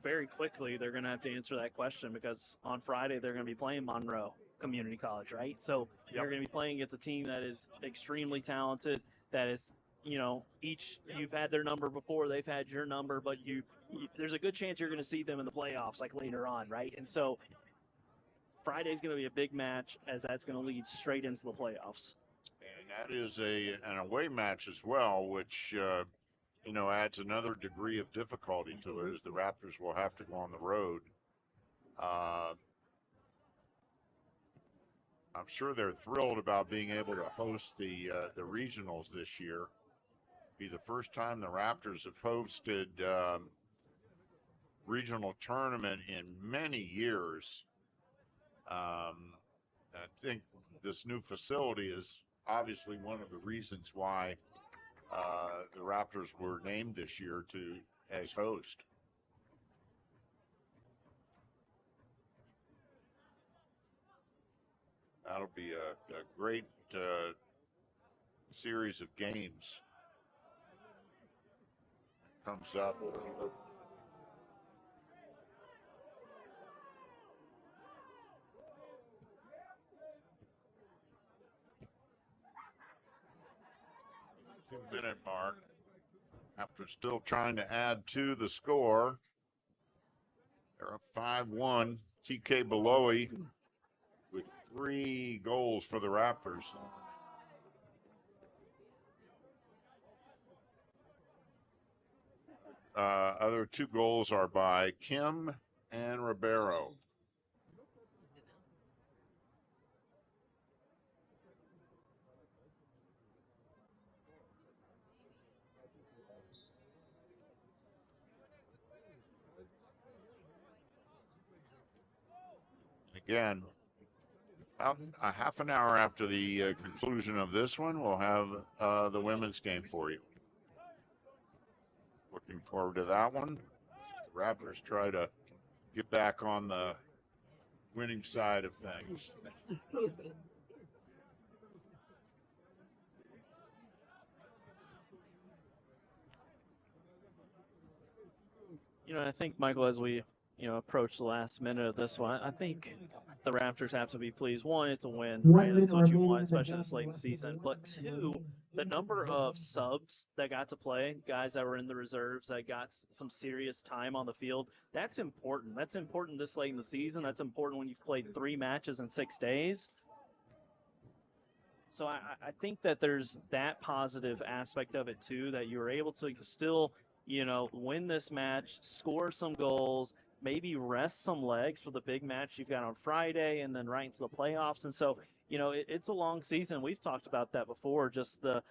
very quickly they're going to have to answer that question because on Friday they're going to be playing Monroe Community College, right? So You're going to be playing against a team that is extremely talented, that is, you've had their number before, they've had your number, but there's a good chance you're going to see them in the playoffs like later on, right? And so Friday's going to be a big match as that's going to lead straight into the playoffs. And that is an away match as well, which, adds another degree of difficulty to it as the Raptors will have to go on the road. I'm sure they're thrilled about being able to host the regionals this year. Be the first time the Raptors have hosted regional tournament in many years. I think this new facility is obviously one of the reasons why the Raptors were named this year as host. That'll be a great series of games. Comes up. 2-minute mark. After still trying to add to the score. They're up 5-1. TK Belowy with 3 goals for the Raptors. Other 2 goals are by Kim and Ribeiro. Again, about a half an hour after the conclusion of this one, we'll have the women's game for you. Looking forward to that one. The Raptors try to get back on the winning side of things. I think, Michael, as we approach the last minute of this one, I think the Raptors have to be pleased. One, it's a win, right? That's what you want, especially this late in the season. But 2, the number of subs that got to play, guys that were in the reserves, that got some serious time on the field, that's important. That's important this late in the season. That's important when you've played 3 matches in 6 days. So I think that there's that positive aspect of it, too, that you were able to still, win this match, score some goals, maybe rest some legs for the big match you've got on Friday and then right into the playoffs. And so, it's a long season. We've talked about that before, just the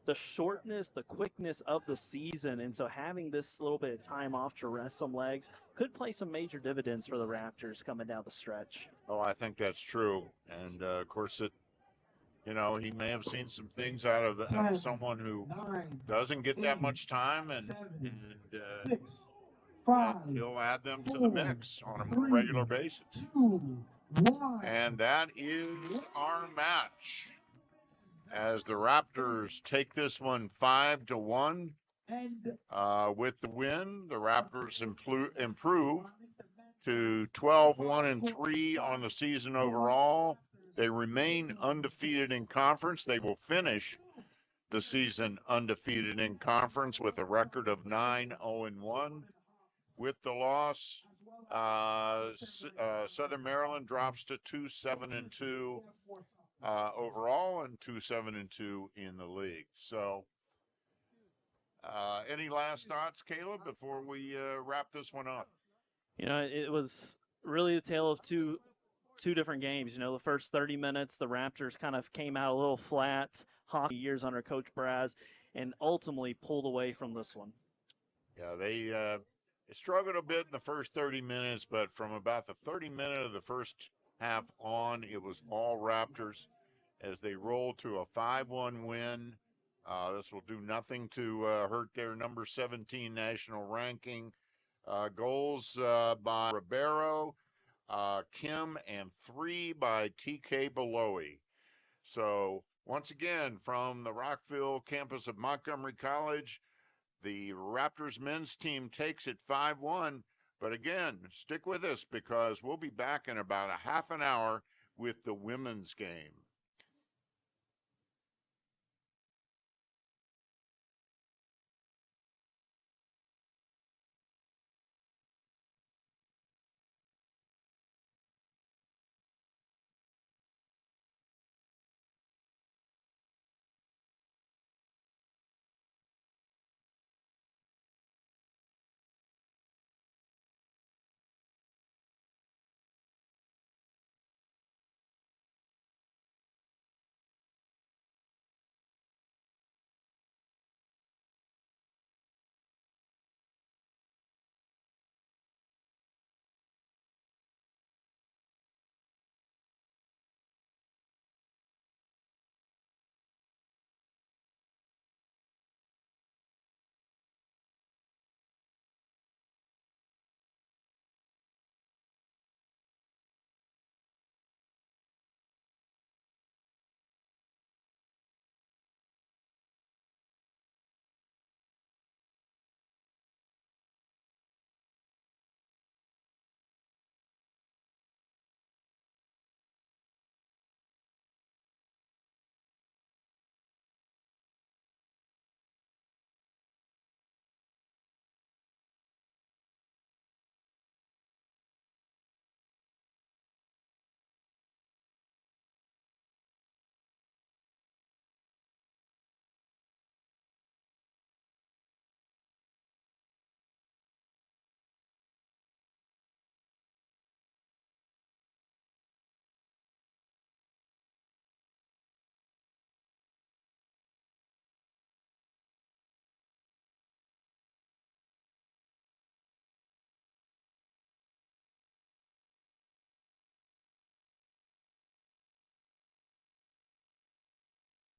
the shortness, the quickness of the season, and so having this little bit of time off to rest some legs could play some major dividends for the Raptors coming down the stretch. Oh, I think that's true. And of course, he may have seen some things out of someone who doesn't get that much time, and he'll add them to the mix on a more regular basis. And that is our match, as the Raptors take this one 5-1. With the win, the Raptors improve to 12-1-3 on the season overall. They remain undefeated in conference. They will finish the season undefeated in conference with a record of 9-0-1. With the loss, Southern Maryland drops to 2-7-2 overall and 2-7-2 in the league. So, any last thoughts, Caleb, before we wrap this one up? It was really the tale of two different games. The first 30 minutes, the Raptors kind of came out a little flat, hockey years under Coach Braz, and ultimately pulled away from this one. Yeah, they struggled a bit in the first 30 minutes, but from about the 30 minute of the first half on, it was all Raptors as they rolled to a 5-1 win. This will do nothing to hurt their number 17 national ranking. Goals by Ribeiro, Kim, and 3 by TK Belowy. So once again, from the Rockville campus of Montgomery College, the Raptors men's team takes it 5-1. But again, stick with us because we'll be back in about a half an hour with the women's game.